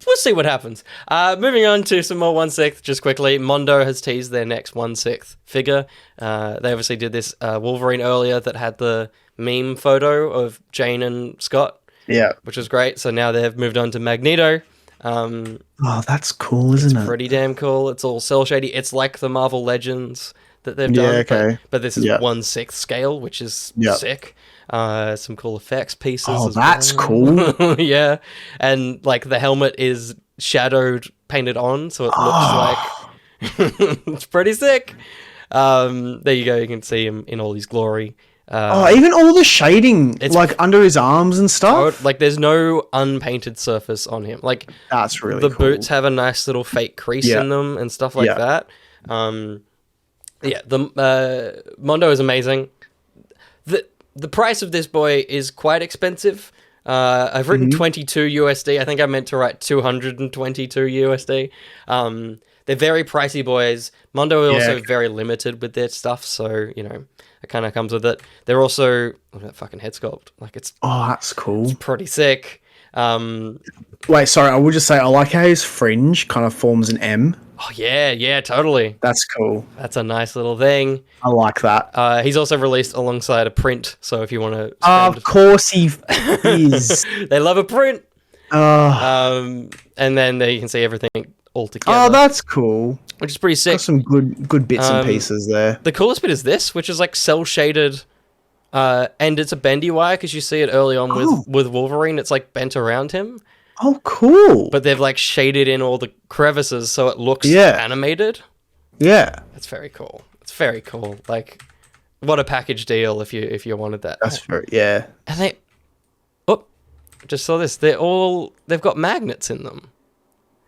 We'll see what happens. Moving on to some more 1/6 just quickly. Mondo has teased their next 1/6 figure. They obviously did this Wolverine earlier that had the meme photo of Jane and Scott.
Yeah.
Which was great. So now they've moved on to Magneto.
Oh, that's cool, isn't it?
Pretty damn cool. It's all cell shady. It's like the Marvel Legends that they've done.
Yeah, okay.
But this is 1/6 scale, which is sick. Some cool effects pieces.
Oh, that's cool.
Yeah. And like the helmet is shadowed, painted on, so it looks like it's pretty sick. There you go. You can see him in all his glory.
Even all the shading, like under his arms and stuff.
Like there's no unpainted surface on him. Like
that's really
the
cool.
boots have a nice little fake crease in them and stuff like that. The Mondo is amazing. The price of this boy is quite expensive. I've written 22 USD. I think I meant to write 222 USD. They're very pricey boys. Mondo are also very limited with their stuff, so you know it kind of comes with it. They're also look at that fucking head sculpt. Like it's
that's cool.
It's pretty sick.
Wait, sorry. I will just say I like how his fringe kind of forms an M.
Oh yeah, totally.
That's cool.
That's a nice little thing.
I like that.
He's also released alongside a print, so if you want to,
of course he is.
They love a print. And then there you can see everything all together.
Oh, that's cool.
Which is pretty sick.
Got some good bits and pieces there.
The coolest bit is this, which is like cell shaded, and it's a bendy wire because you see it early on with Wolverine. It's like bent around him.
Oh, cool.
But they've like shaded in all the crevices so it looks animated.
Yeah.
That's very cool. It's very cool. Like, what a package deal if you wanted that.
That's very, yeah.
And they, just saw this. They've got magnets in them.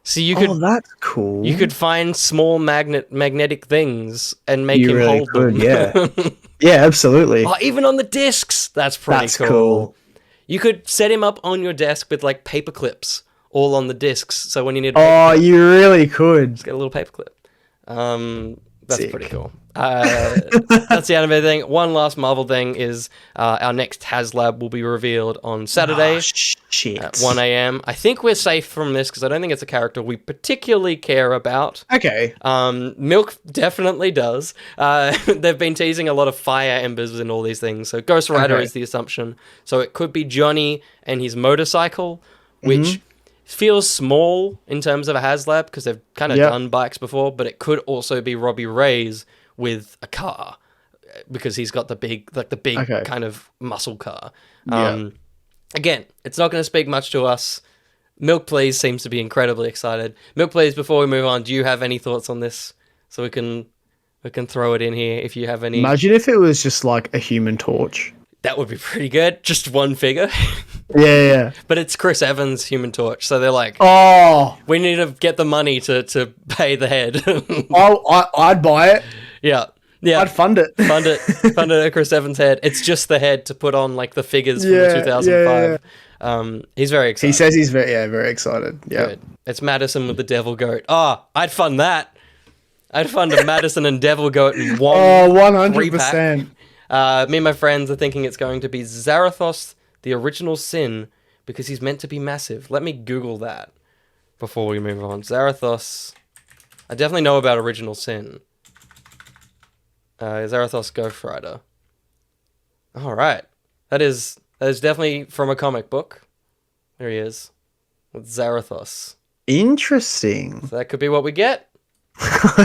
So you could.
Oh, that's cool.
You could find small magnetic things and make him
really
hold
could,
them.
Yeah. Yeah, absolutely.
Oh, even on the discs. That's pretty cool. You could set him up on your desk with like paper clips all on the discs. So when you need
you really could.
Just get a little paper clip. That's pretty cool. That's the anime thing. One last Marvel thing is our next HasLab will be revealed on Saturday at 1 a.m. I think we're safe from this because I don't think it's a character we particularly care about.
Okay.
Milk definitely does. They've been teasing a lot of fire embers and all these things. So Ghost Rider is the assumption. So it could be Johnny and his motorcycle, which feels small in terms of a HasLab because they've kind of done bikes before, but it could also be Robbie Reyes with a car. because he's got the big
Okay.
kind of muscle car.
Yeah.
Again, it's not going to speak much to us. Milk Please seems to be incredibly excited. Milk Please, before we move on, do you have any thoughts on this? So we can throw it in here if you have any.
Imagine if it was just like a Human Torch.
That would be pretty good. Just one figure.
Yeah.
But it's Chris Evans' Human Torch, so they're like,
Oh,
we need to get the money to pay the head.
I'd buy it.
Yeah.
I'd fund it.
Fund it at Chris Evans' head. It's just the head to put on like the figures from
Yeah,
2005. He's very excited.
He says he's very excited. Yeah.
Good. It's Madison with the Devil Goat. Oh, I'd fund that. I'd fund a Madison and Devil Goat in one.
Oh,
3-pack.
100%.
Me and my friends are thinking it's going to be Zarathos, the original sin, because he's meant to be massive. Let me Google that before we move on. Zarathos. I definitely know about original sin. Zarathos Ghost Rider. All right. That is definitely from a comic book. There he is. With Zarathos.
Interesting.
So that could be what we get.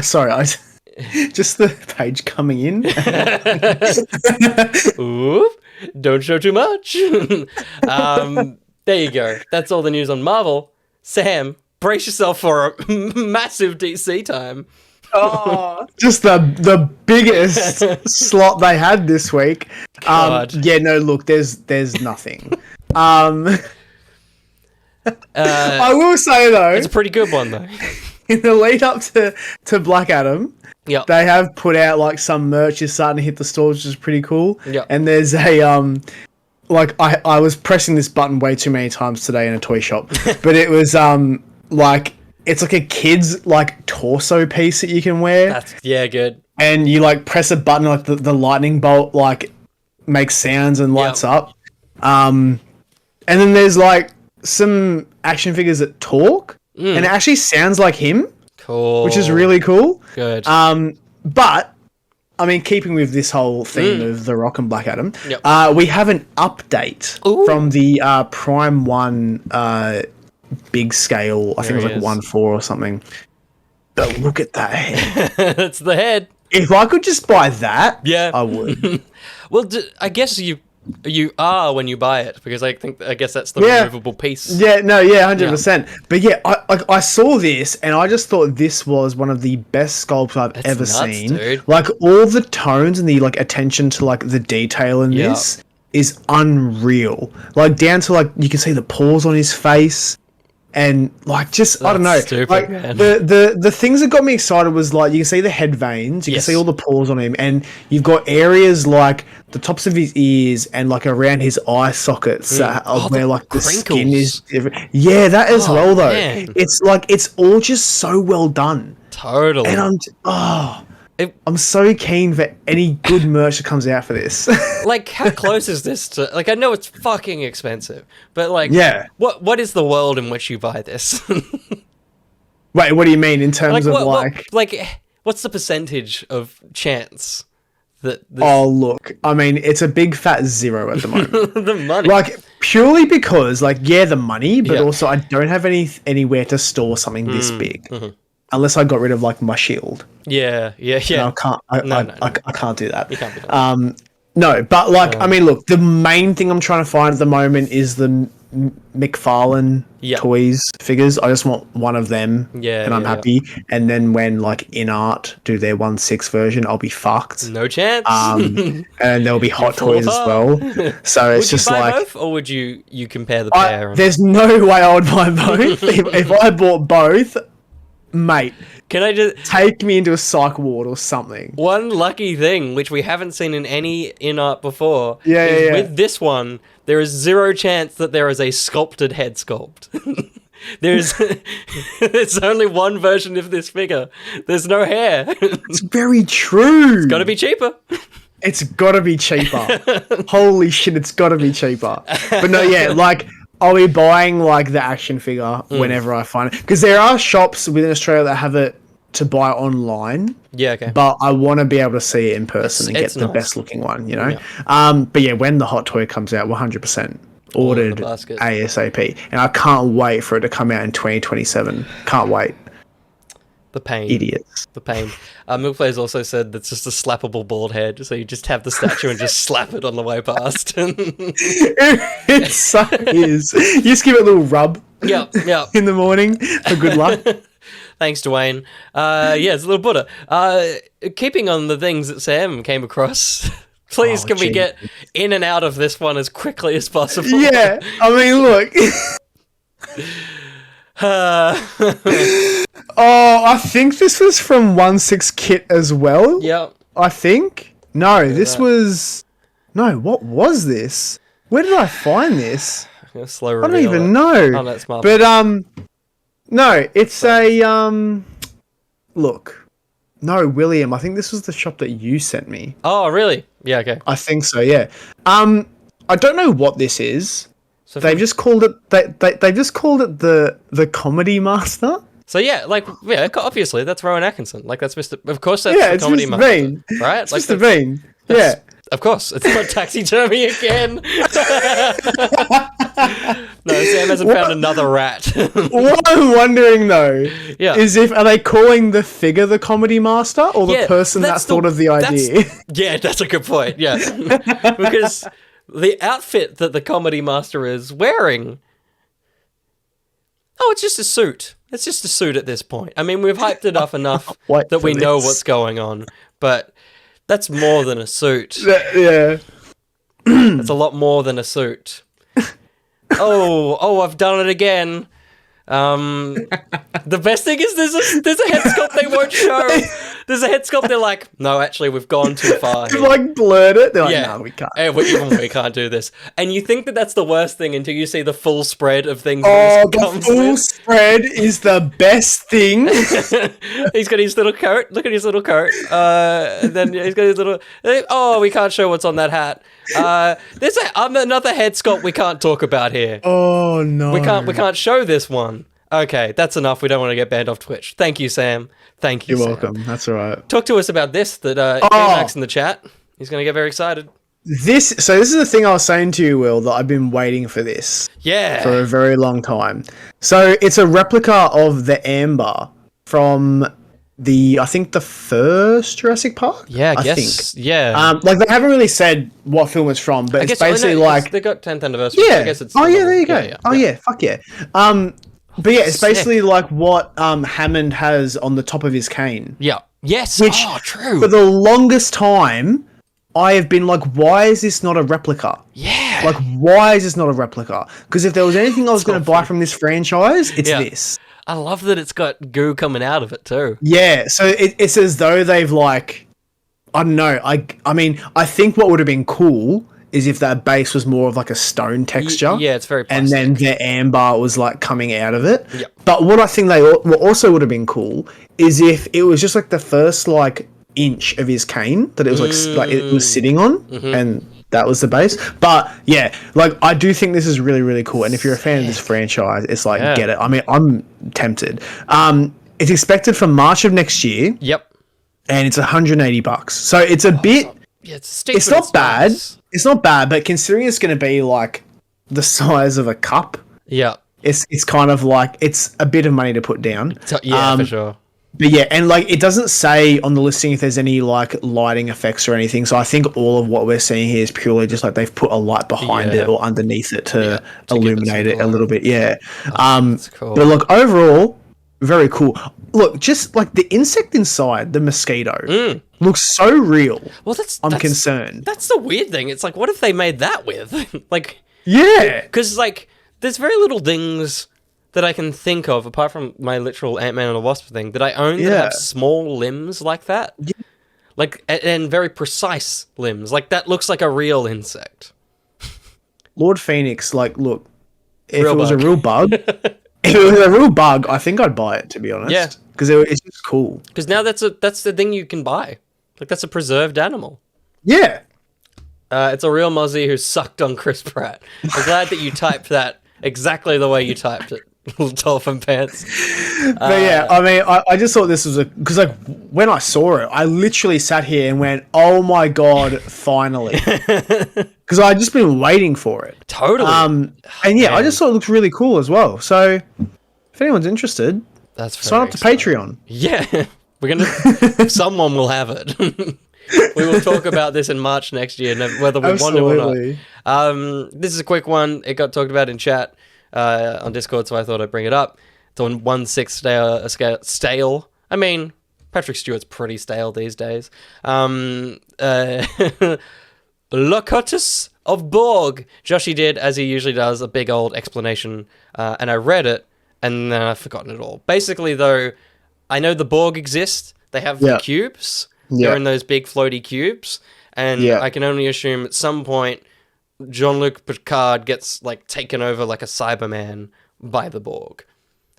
Sorry, just the page coming in.
Oop. Don't show too much. There you go. That's all the news on Marvel. Sam, brace yourself for a massive DC time.
Oh, just the biggest slot they had this week.
God.
Yeah, no, look, there's nothing. I will say though,
It's a pretty good one though.
in the lead up to Black Adam,
Yep.
they have put out like some merch is starting to hit the stores, which is pretty cool.
Yep.
And there's a like I was pressing this button way too many times today in a toy shop, but it was like it's like a kid's like torso piece that you can wear.
Yeah, good.
And you like press a button, like the lightning bolt like makes sounds and lights up. And then there's like some action figures that talk, and it actually sounds like him.
Cool.
Which is really cool.
Good.
But I mean, keeping with this whole theme of The Rock and Black Adam,
Yep.
we have an update from the Prime 1 big scale. I think it was like 1/4 or something. But look at that head.
That's the head.
If I could just buy that,
Yeah.
I would.
Well, I guess you are when you buy it, because I guess that's the removable piece.
Yeah, no, 100%. But yeah, I saw this and I just thought this was one of the best sculpts I've ever
nuts,
seen.
dude.
Like all the tones and the like attention to like the detail in this is unreal. Like down to like you can see the pores on his face. And like just I don't know,
stupid,
like
man.
the things that got me excited was like you can see the head veins, you can see all the pores on him, and you've got areas like the tops of his ears and like around his eye sockets where like the skin is different. Yeah, that as well though.
Man.
It's like it's all just so well done,
Totally.
and I'm so keen for any good merch that comes out for this.
Like, how close is this to... Like, I know it's fucking expensive, but, like...
Yeah.
What is the world in which you buy this?
Wait, what do you mean in terms of
what's the percentage of chance that this...
Oh, look, I mean, it's a big fat 0 at the moment.
the money.
Like, purely because, like, the money, but also I don't have anywhere to store something this big. Unless I got rid of, like, my shield.
Yeah.
No, I can't do that.
You can't do that.
No, but like, I mean, look, the main thing I'm trying to find at the moment is the McFarlane toys figures. I just want one of them, and I'm happy. And then when like In Art do their 1/6 version, I'll be fucked.
No chance.
And there'll be Hot Toys as well. So it's just
buy
like,
both, or would you compare the pair?
there's no way I would buy both. if I bought both, mate.
Can I just
take me into a psych ward or something?
One lucky thing, which we haven't seen in any In Art before, is
yeah.
with this one, there is 0 chance that there is a sculpted head sculpt. There's only one version of this figure. There's no hair.
It's very true.
It's got to be cheaper.
It's got to be cheaper. Holy shit, it's got to be cheaper. But no, like... I'll be buying like the action figure whenever I find it, because there are shops within Australia that have it to buy online.
Yeah, okay.
But I want to be able to see it in person and get the best looking one, you know. Yeah. But yeah, when the Hot Toy comes out, 100% ordered ASAP, and I can't wait for it to come out in 2027. Can't wait.
The pain.
Idiots.
The pain. Milk Plays also said that's just a slappable bald head, so you just have the statue and just slap it on the way past.
It so is. You just give it a little rub.
Yep.
In the morning for good luck.
Thanks, Dwayne. It's a little Buddha. Keeping on the things that Sam came across, please can we get in and out of this one as quickly as possible?
Yeah, I mean, look. I think this was from 1/6 Kit as well.
Yep.
I think. No, this was... No, what was this? Where did I find this?
Slow
I don't even know.
Oh, that's smart.
But, no, it's a, look. No, William, I think this was the shop that you sent me.
Oh, really? Yeah, okay.
I think so, yeah. I don't know what this is.
So
They've just called it, they just called it the Comedy Master.
So obviously that's Rowan Atkinson. Like that's Mr. Of course that's the Comedy Master,
Bean.
right?
It's
like
Mr. Bean. Yeah.
Of course, it's not taxidermy again. No, Sam hasn't found another rat.
What I'm wondering though, is are they calling the figure the Comedy Master or the person that thought of the idea?
Yeah, that's a good point. Yeah, because the outfit that the Comedy Master is wearing, it's just a suit. It's just a suit at this point. I mean, we've hyped it up enough that we know what's going on, but that's more than a suit.
Yeah.
That's a lot more than a suit. I've done it again. The best thing is there's a head sculpt they won't show. There's a head sculpt they're like, no, actually, we've gone too far.
They like blurred it. They're like, no, we can't.
We can't do this. And you think that that's the worst thing until you see the full spread of things.
The full spread is the best thing.
He's got his little coat. Look at his little coat. And then he's got his little. Oh, we can't show what's on that hat. There's another head sculpt we can't talk about here.
Oh no,
we can't show this one. Okay, that's enough. We don't want to get banned off Twitch. Thank you, Sam. Thank you.
You're
Sam.
welcome. That's all right.
Talk to us about this. Max in the chat. He's going to get very excited.
This is the thing I was saying to you, Will, that I've been waiting for this.
Yeah.
For a very long time. So it's a replica of the Amber from I think the first Jurassic Park.
Yeah, I guess. Think. Yeah.
Like they haven't really said what film it's from, but it's basically
they got 10th anniversary.
Yeah.
I guess it's.
Oh yeah, there you go. Fuck yeah. But yeah, it's basically like what Hammond has on the top of his cane.
Yeah. Yes.
Which,
true.
For the longest time, I have been like, why is this not a replica?
Yeah.
Like, why is this not a replica? Because if there was anything I was going to buy from this franchise, it's this.
I love that it's got goo coming out of it too.
Yeah. So it's as though they've like, I don't know. I mean, I think what would have been cool is if that base was more of like a stone texture.
Yeah, it's very plastic.
And then the amber was like coming out of it.
Yep.
But what I think what also would have been cool is if it was just like the first like inch of his cane that it was like it was sitting on, and that was the base. But yeah, like I do think this is really, really cool. And if you're a fan of this franchise, it's like get it. I mean, I'm tempted. It's expected for March of next year.
Yep.
And it's $180. So it's a bit.
Yeah, it's steep.
It's not bad.
Nice.
It's not bad, but considering it's going to be like the size of a cup, it's kind of like it's a bit of money to put down.
For sure.
But yeah, and like it doesn't say on the listing if there's any like lighting effects or anything. So I think all of what we're seeing here is purely just like they've put a light behind it or underneath it to illuminate it a little bit. Yeah.
That's cool.
But look, overall, very cool. Look, just like the insect inside the mosquito looks so real.
Well,
I'm concerned.
That's the weird thing. It's like, what if they made that with? Like,
yeah,
because like there's very little things that I can think of apart from my literal Ant-Man and the Wasp thing that I own that have small limbs like that, like and very precise limbs. Like that looks like a real insect.
Lord Phoenix, like, look, if
Real
it was
bug.
a real bug. If it was a real bug, I think I'd buy it, to be honest.
Yeah.
Because it's just cool.
Because now that's the thing you can buy. Like, that's a preserved animal.
Yeah.
It's a real Mozzie who sucked on Chris Pratt. I'm glad that you typed that exactly the way you typed it, little dolphin pants.
But yeah, I mean, I just thought this was because like when I saw it, I literally sat here and went, "Oh my god, finally!" Because I'd just been waiting for it.
Totally.
And yeah, I just thought it looked really cool as well. So if anyone's interested,
That's
sign
very
up to
exciting.
Patreon.
Yeah, we're gonna. Someone will have it. We will talk about this in March next year, whether we want to or
Absolutely.
not. This is a quick one. It got talked about in chat on Discord, so I thought I'd bring it up. It's on 1/6 stale. I mean, Patrick Stewart's pretty stale these days. Locutus of Borg. Joshy did, as he usually does, a big old explanation, and I read it, and then I've forgotten it all. Basically, though, I know the Borg exist. They have the cubes.
Yeah.
They're in those big floaty cubes, and I can only assume at some point Jean-Luc Picard gets like taken over like a Cyberman by the Borg.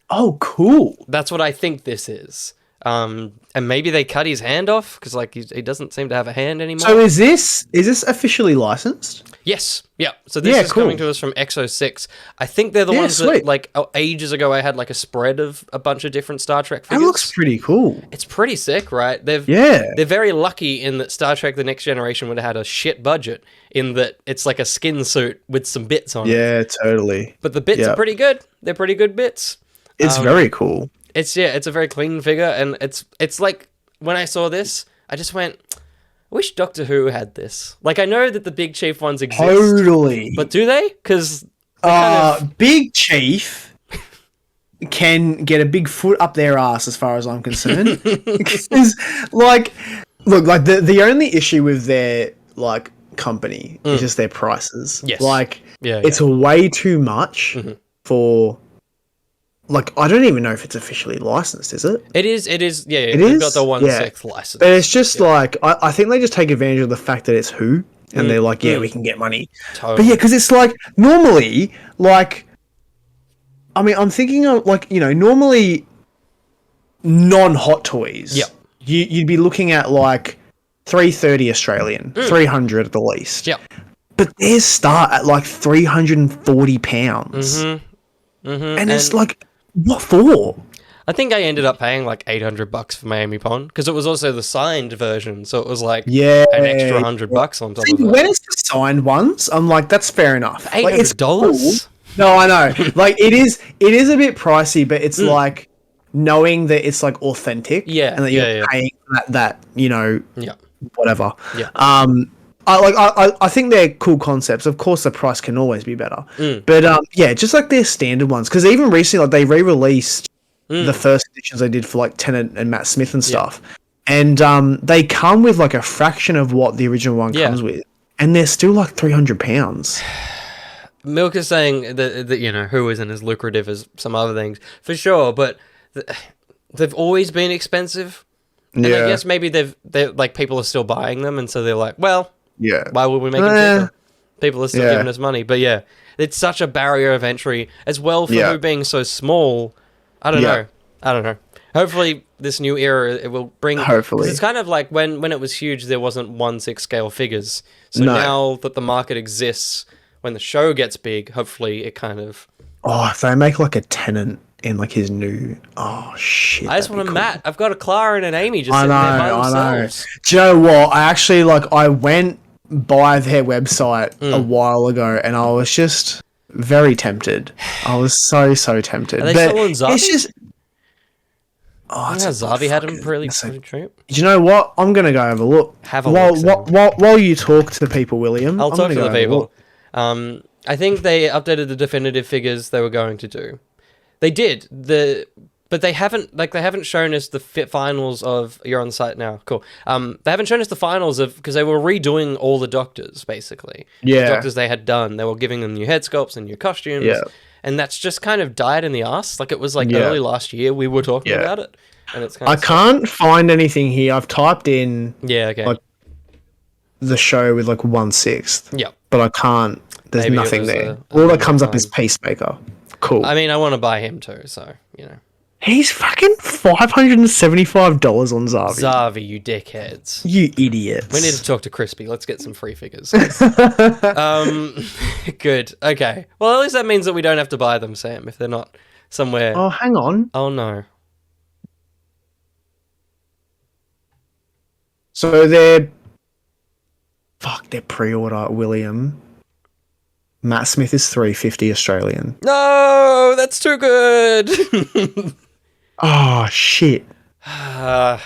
Oh, cool.
That's what I think this is. And maybe they cut his hand off because like he doesn't seem to have a hand anymore.
So is this officially licensed?
Yes. Yeah. So this is coming to us from Exo6. I think they're the ones that like ages ago I had like a spread of a bunch of different Star Trek figures.
That looks pretty cool.
It's pretty sick, right? They're very lucky in that Star Trek The Next Generation would have had a shit budget in that it's like a skin suit with some bits on it.
Yeah, totally.
But the bits are pretty good. They're pretty good bits.
It's very cool.
It's a very clean figure, and it's like when I saw this, I just went, I wish Doctor Who had this. Like I know that the Big Chief ones exist,
Totally.
but do they? Because
Big Chief can get a big foot up their ass, as far as I'm concerned. Because, like, look, like the only issue with their like company is just their prices.
Yes.
Like, it's way too much for. Like, I don't even know if it's officially licensed, is it?
It is. Yeah,
it
they've
is?
got the 1/6 license.
But it's just like, I think they just take advantage of the fact that it's Who, and they're like, we can get money.
Totally.
But yeah, because it's like, normally, like, I mean, I'm thinking of, like, you know, normally non-Hot Toys, you'd be looking at, like, 330 Australian, 300 at the least.
Yeah.
But theirs start at, like, £340. And it's like, what for?
I think I ended up paying like $800 for Miami Pond because it was also the signed version, so it was like an extra $100 on top of it.
When it's the signed ones, I'm like, that's fair enough.
$800?
Like, it's cool. No, I know. Like, it is a bit pricey, but it's like knowing that it's like authentic, and that you're paying that you know, whatever. I think they're cool concepts. Of course, the price can always be better. But just like their standard ones. Because even recently, like they re-released the first editions they did for like Tennant and Matt Smith and stuff, and they come with like a fraction of what the original one comes with, and they're still like £300.
Milk is saying that you know Who isn't as lucrative as some other things for sure, but they've always been expensive. And I guess maybe they're like people are still buying them, and so they're like, well. Yeah. Why would we make it cheaper? People are still giving us money. But yeah, it's such a barrier of entry as well for Who being so small. I don't know. Hopefully this new era, it will bring... Hopefully. It's kind of like when it was huge, there wasn't 1/6 scale figures. So now that the market exists, when the show gets big, hopefully it kind of...
Oh, if they make like a Tennant in like his new... Oh, shit.
I just want a Matt. I've got a Clara and an Amy just sitting there by themselves.
Do you know what? I actually, like, I went by their website a while ago and I was just very tempted. I was so tempted.
Are they still on Zavi?
It's just... Oh,
it's Zavi had them pretty cheap.
Do you know what? I'm going to go have a look. While you talk to people, William.
I'll talk to the people. I think they updated the definitive figures they were going to do. They did. But they haven't shown us the finals of... You're on the site now. Cool. They haven't shown us the finals of... Because they were redoing all the Doctors, basically. Yeah. The Doctors they had done. They were giving them new head sculpts and new costumes. Yeah. And that's just kind of died in the arse. Like, it was like early last year we were talking about it. And it's kind of...
I can't find anything here. I've typed in...
Yeah, okay.
Like, the show with like 1/6.
Yeah.
But I can't... There's nothing there. All that comes up is Peacemaker. Cool.
I mean, I want to buy him too, so, you know.
He's fucking $575 on Zavi.
Zavi, you dickheads.
You idiots.
We need to talk to Crispy. Let's get some free figures. Good. Okay. Well, at least that means that we don't have to buy them, Sam, if they're not somewhere.
Oh, hang on.
Oh, no.
So they're... Fuck, they're pre-order, William. Matt Smith is $350 Australian.
No, that's too good.
Oh shit!
Uh,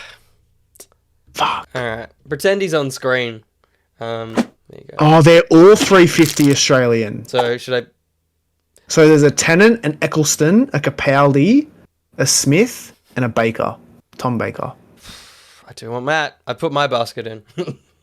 Fuck.
all right. Pretend he's on screen. There you go.
Oh, they're all 350 Australian.
So should I?
So there's a Tennant, an Eccleston, a Capaldi, a Smith, and a Baker. Tom Baker.
I do want Matt. I put my basket in.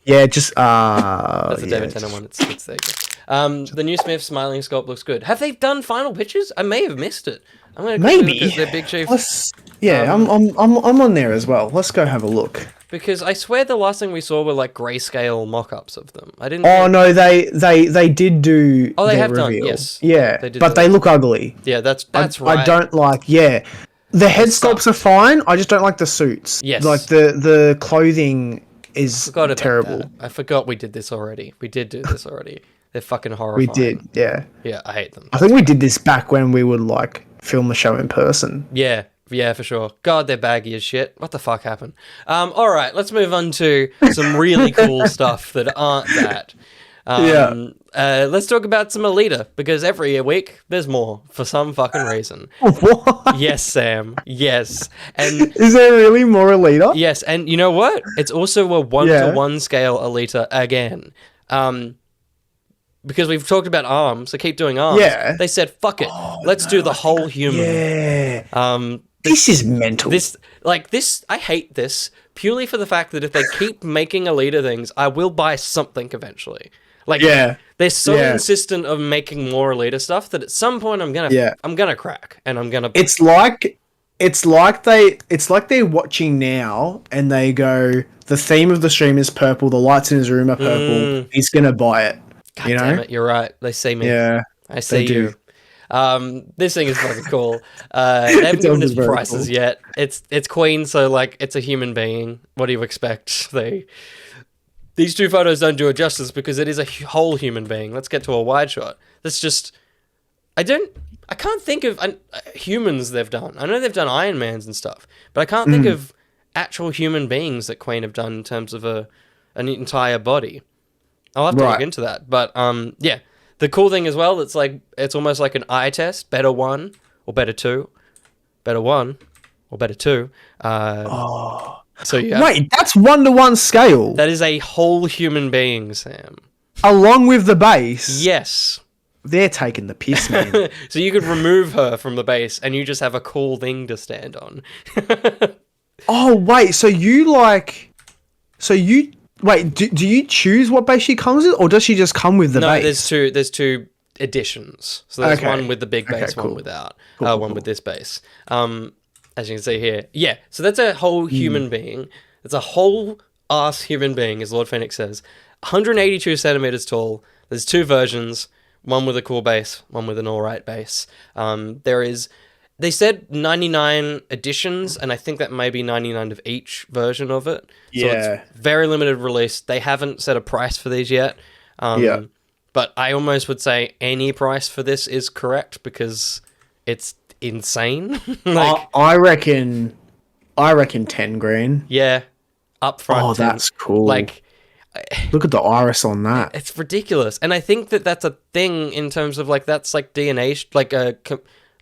Yeah, just
That's the David Tennant one. It's there. You go. The new Smith smiling sculpt looks good. Have they done final pictures? I may have missed it. I'm gonna
maybe
because they're Big Chief.
I'm on there as well. Let's go have a look.
Because I swear the last thing we saw were like grayscale mock-ups of them. I didn't.
Oh no, they did do.
Oh, they
their
have done.
reveal.
Yes.
Yeah,
They did
but
do
they
that.
look ugly.
Yeah, that's right.
I don't like. Yeah, the head sculpts are fine. I just don't like the suits.
Yes.
Like the clothing is
Forgot about
terrible.
that. I forgot we did this already. We did do this already. They're fucking
We
horrifying.
did. Yeah.
Yeah, I hate them.
I think we did this back when we would like film the show in person.
Yeah, for sure. God, they're baggy as shit. What the fuck happened? All right, let's move on to some really cool stuff that aren't that. Let's talk about some Alita, because every week there's more for some fucking reason.
What?
Yes, Sam. Yes. And
Is there really more Alita?
yes, and you know what? It's also a 1-to-1 scale Alita again. Because we've talked about arms, they keep doing arms.
Yeah.
They said, fuck it. Let's do the whole human.
Yeah. This is mental.
I hate this purely for the fact that if they keep making Alita things, I will buy something eventually. Like,
Yeah.
they're so
Yeah.
insistent of making more Alita stuff that at some point I'm gonna crack and I'm gonna.
It's like they're watching now and they go, the theme of the stream is purple, the lights in his room are purple. He's gonna buy it.
God
you know?
damn it, you're right. They see me.
Yeah.
I see
do.
you. This thing is fucking cool. They haven't given us
very
prices
cool.
yet. It's Queen, so like it's a human being. What do you expect? These two photos don't do it justice because it is a whole human being. Let's get to a wide shot. That's just I can't think of humans they've done. I know they've done Iron Mans and stuff, but I can't think of actual human beings that Queen have done in terms of an entire body. I'll have to look into that. But yeah. The cool thing as well, it's almost like an eye test. Better one or better two. Better one or better two. So yeah.
Wait, that's 1-to-1 scale.
That is a whole human being, Sam.
Along with the base.
Yes.
They're taking the piss, man.
So you could remove her from the base and you just have a cool thing to stand on.
Oh, wait, wait, do you choose what base she comes with, or does she just come with the base?
No, there's two editions. So there's
Okay.
one with the big base,
Okay, cool.
one without.
Cool,
one with this base. As you can see here. Yeah, so that's a whole human being. It's a whole ass human being, as Lord Phoenix says. 182 centimeters tall. There's two versions, one with a cool base, one with an alright base. They said 99 editions, and I think that may be 99 of each version of it. So
Yeah.
it's very limited release. They haven't set a price for these yet.
Yeah.
But I almost would say any price for this is correct because it's insane.
I reckon 10 grand.
Yeah, upfront.
Oh, that's cool.
Like,
Look at the iris on that.
it's ridiculous, and I think that that's a thing in terms of like that's like DNA,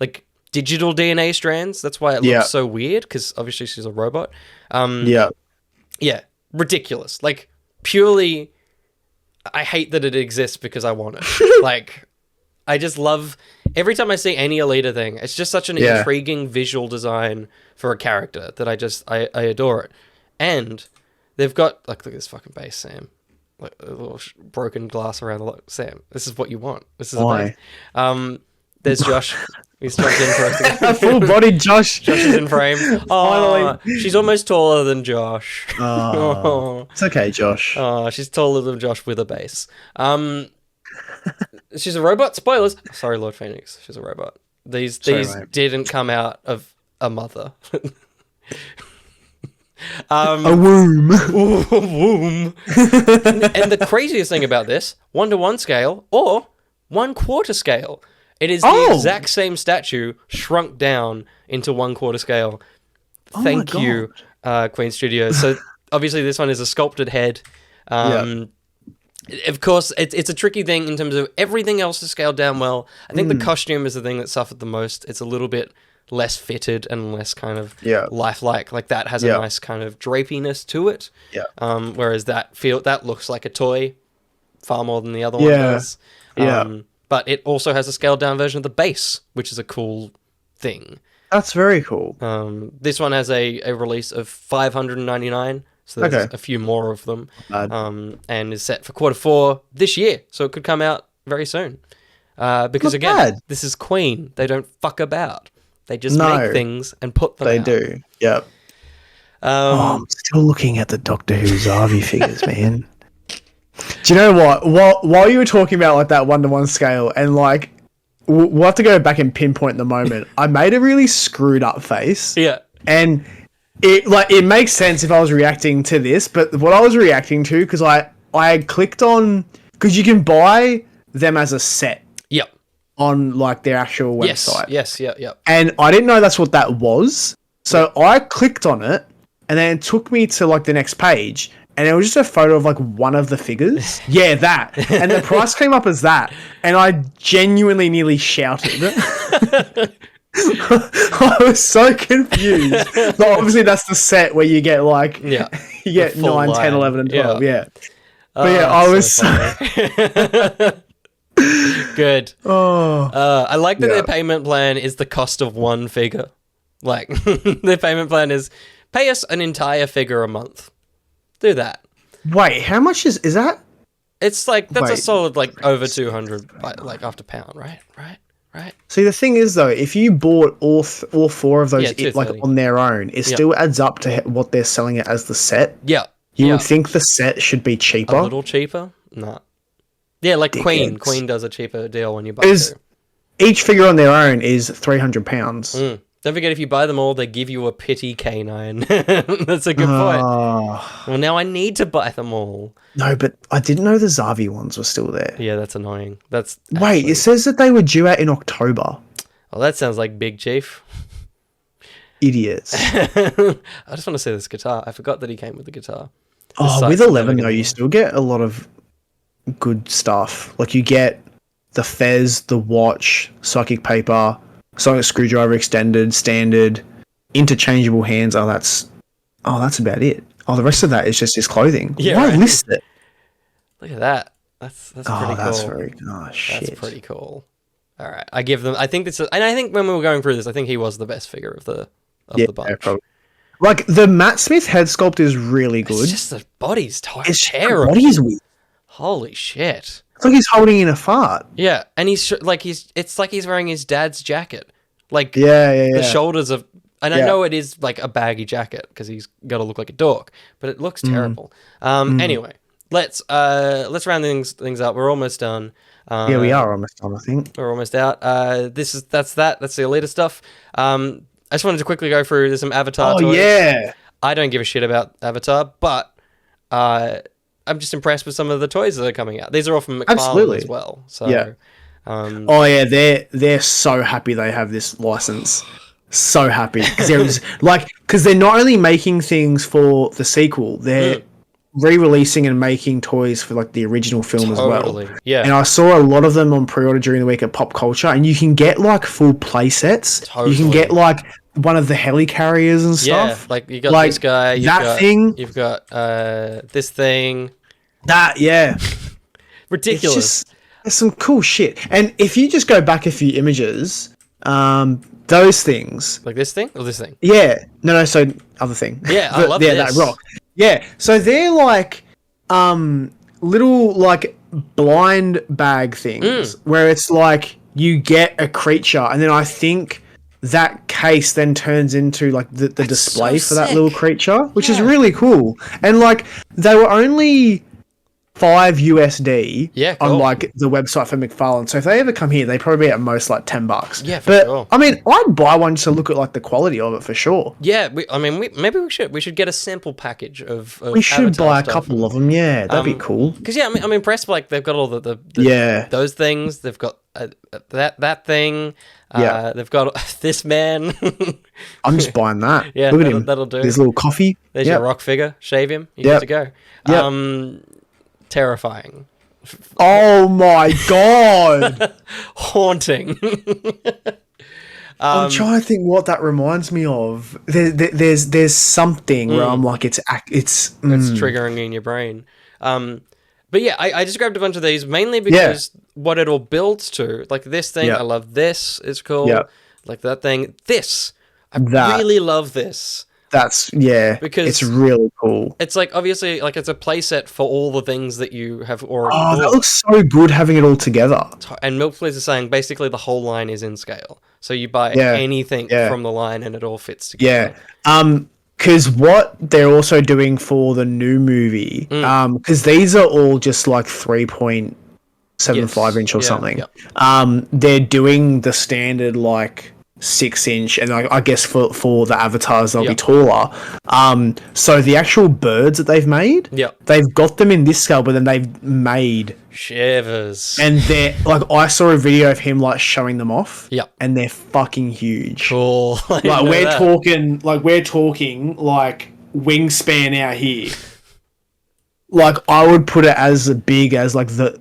like digital DNA strands. That's why it looks so weird because obviously she's a robot.
Yeah.
Yeah, ridiculous. Like purely, I hate that it exists because I want it. Like, I just love every time I see any Alita thing. It's just such an intriguing visual design for a character that I adore it. And they've got look at this fucking base, Sam. Like a little broken glass around the Sam. This is what you want. This is
Why?
a base. There's Josh. He's jumped in for us again.
Full body Josh.
Josh is in frame. Oh, she's almost taller than Josh.
Oh, it's okay, Josh.
Oh, she's taller than Josh with a base. She's a robot. Spoilers. Sorry, Lord Phoenix. She's a robot. These
mate.
didn't come out of a mother.
A womb.
Womb. And the craziest thing about this, 1-to-1 scale or 1/4 scale. It is the exact same statue shrunk down into 1/4 scale. Thank you, Queen Studios. So obviously this one is a sculpted head. Of course, it's a tricky thing in terms of everything else is scaled down well. I think the costume is the thing that suffered the most. It's a little bit less fitted and less kind of
Yeah.
lifelike. Like that has a
Yeah.
nice kind of drapiness to it.
Yeah.
Whereas that looks like a toy far more than the other one
Yeah.
does.
Yeah.
But it also has a scaled down version of the base, which is a cool thing.
That's very cool.
This one has a release of 599, so there's
Okay.
a few more of them,
Bad.
and is set for Q4 this year, so it could come out very soon. Because
Not
again,
bad.
this is Queen; they don't fuck about. They just
No.
make things and put them
They
out.
do. Yep. I'm still looking at the Doctor Who Zarvi figures, man. Do you know what? While you were talking about like that 1-to-1 scale, and like we'll have to go back and pinpoint the moment. I made a really screwed up face.
Yeah.
And it makes sense if I was reacting to this, but what I was reacting to, because I had clicked on, because you can buy them as a set
Yep.
on like their actual website.
Yes. Yep.
And I didn't know that's what that was. So I clicked on it, and then it took me to like the next page, and it was just a photo of like one of the figures. Yeah, that. And the price came up as that. And I genuinely nearly shouted. I was so confused. But obviously that's the set where you get like,
Yeah.
you get
The full
9, 10,
line.
11, and 12. Yeah. But
Oh,
yeah, I was
so good.
Oh.
I like that
Yeah.
their payment plan is the cost of one figure. Like their payment plan is pay us an entire figure a month. Do that.
Wait, how much is that?
It's like that's a
Wait.
solid like over 200 like after pound, right?
See, the thing is though, if you bought all 4 of those
Yeah,
like
230.
on their own, it still adds up to what they're selling it as the set.
Yeah.
You would think the set should be cheaper.
A little cheaper? Nah. Yeah, like Queen.
Dickheads.
Queen does a cheaper deal when you buy
Is
two.
each figure on their own is £300.
Don't forget, if you buy them all, they give you a pity canine. That's a good point. Well, now I need to buy them all.
No, but I didn't know the Zarvi ones were still there.
Yeah, that's annoying. That's
Wait, it says that they were due out in October.
Oh, that sounds like Big Chief.
Idiots.
I just want to say this guitar. I forgot that he came with the guitar.
Oh, with
site's
11
never
though,
gonna-
you still get a lot of good stuff. Like you get the fez, the watch, psychic paper, sonic screwdriver extended, standard, interchangeable hands. That's about it. Oh, the rest of that is just his clothing.
Yeah,
Why
right.
list it?
Look at that. That's pretty cool.
That's very. Oh shit.
That's pretty cool. All right, I give them. I think this, and I think when we were going through this, I think he was the best figure of the bunch.
Probably. Like the Matt Smith head sculpt is really good.
It's just the body's
It's
terrible.
body's weird.
Holy shit.
It's like he's holding in a fart.
Yeah, and it's like he's wearing his dad's jacket. Like
Yeah.
the shoulders of, and I
Yeah.
know it is like a baggy jacket because he's got to look like a dork, but it looks terrible. Anyway, let's round things up. We're almost done.
Yeah, we are almost done, I think.
We're almost out. That's the Alita stuff. I just wanted to quickly go through. There's some Avatar toys.
Yeah.
I don't give a shit about Avatar, but I'm just impressed with some of the toys that are coming out. These are all from McFarlane
Absolutely.
as well. So,
Yeah. Oh yeah, they're so happy they have this license. So happy because they're not only making things for the sequel, they're re-releasing and making toys for like the original film as well.
Yeah.
And I saw a lot of them on pre-order during the week at Pop Culture, and you can get like full play sets.
Totally.
You can get like one of the helicarriers and stuff.
Yeah, like you got this guy, you've got this thing. Ridiculous.
It's just there's some cool shit. And if you just go back a few images, those things.
Like this thing or this thing?
Yeah. No, so other thing.
Yeah, I love this.
that rock. Yeah. So they're like little like blind bag things where it's like you get a creature and then I think that case then turns into like the display
so
for that
sick.
little creature, which is really cool. And like they were only $5
Yeah,
on
cool.
like the website for McFarlane. So if they ever come here, they probably be at most like $10.
Yeah, for
but
sure.
I mean, I'd buy one just to look at like the quality of it for sure.
Yeah, maybe we should. We should get a sample package of
We should
Avatar
buy a
stuff.
couple of them. Yeah, that'd be cool.
Because yeah, I'm impressed. Like they've got all the
Yeah.
those things. They've got that thing.
Yeah.
They've got this man.
I'm just buying that.
Yeah,
look at him.
that'll do.
His little coffee.
There's
Yep.
your rock figure. Shave him. You
Yep.
good to go.
Yep.
Terrifying.
Oh my god!
Haunting.
I'm trying to think what that reminds me of. There's something where I'm like, it's
triggering in your brain. But yeah, I just grabbed a bunch of these mainly because what it all builds to. Like this thing, I love this. It's cool.
Yeah.
Like that thing. This. I really love this.
That's because it's really cool.
It's like obviously like it's a playset for all the things that you have already bought.
That looks so good having it all together.
And Milk Please is saying basically the whole line is in scale. So you buy anything from the line and it all fits together.
Yeah. Because what they're also doing for the new movie, because these are all just like 3.75 inch or something. Yep. They're doing the standard like 6-inch, and I guess for the avatars they'll be taller. So the actual birds that they've made, they've got them in this scale, but then they've made
shivers,
and they're like, I saw a video of him like showing them off, and they're fucking huge.
Cool.
Like we're talking like wingspan out here. Like I would put it as big as like the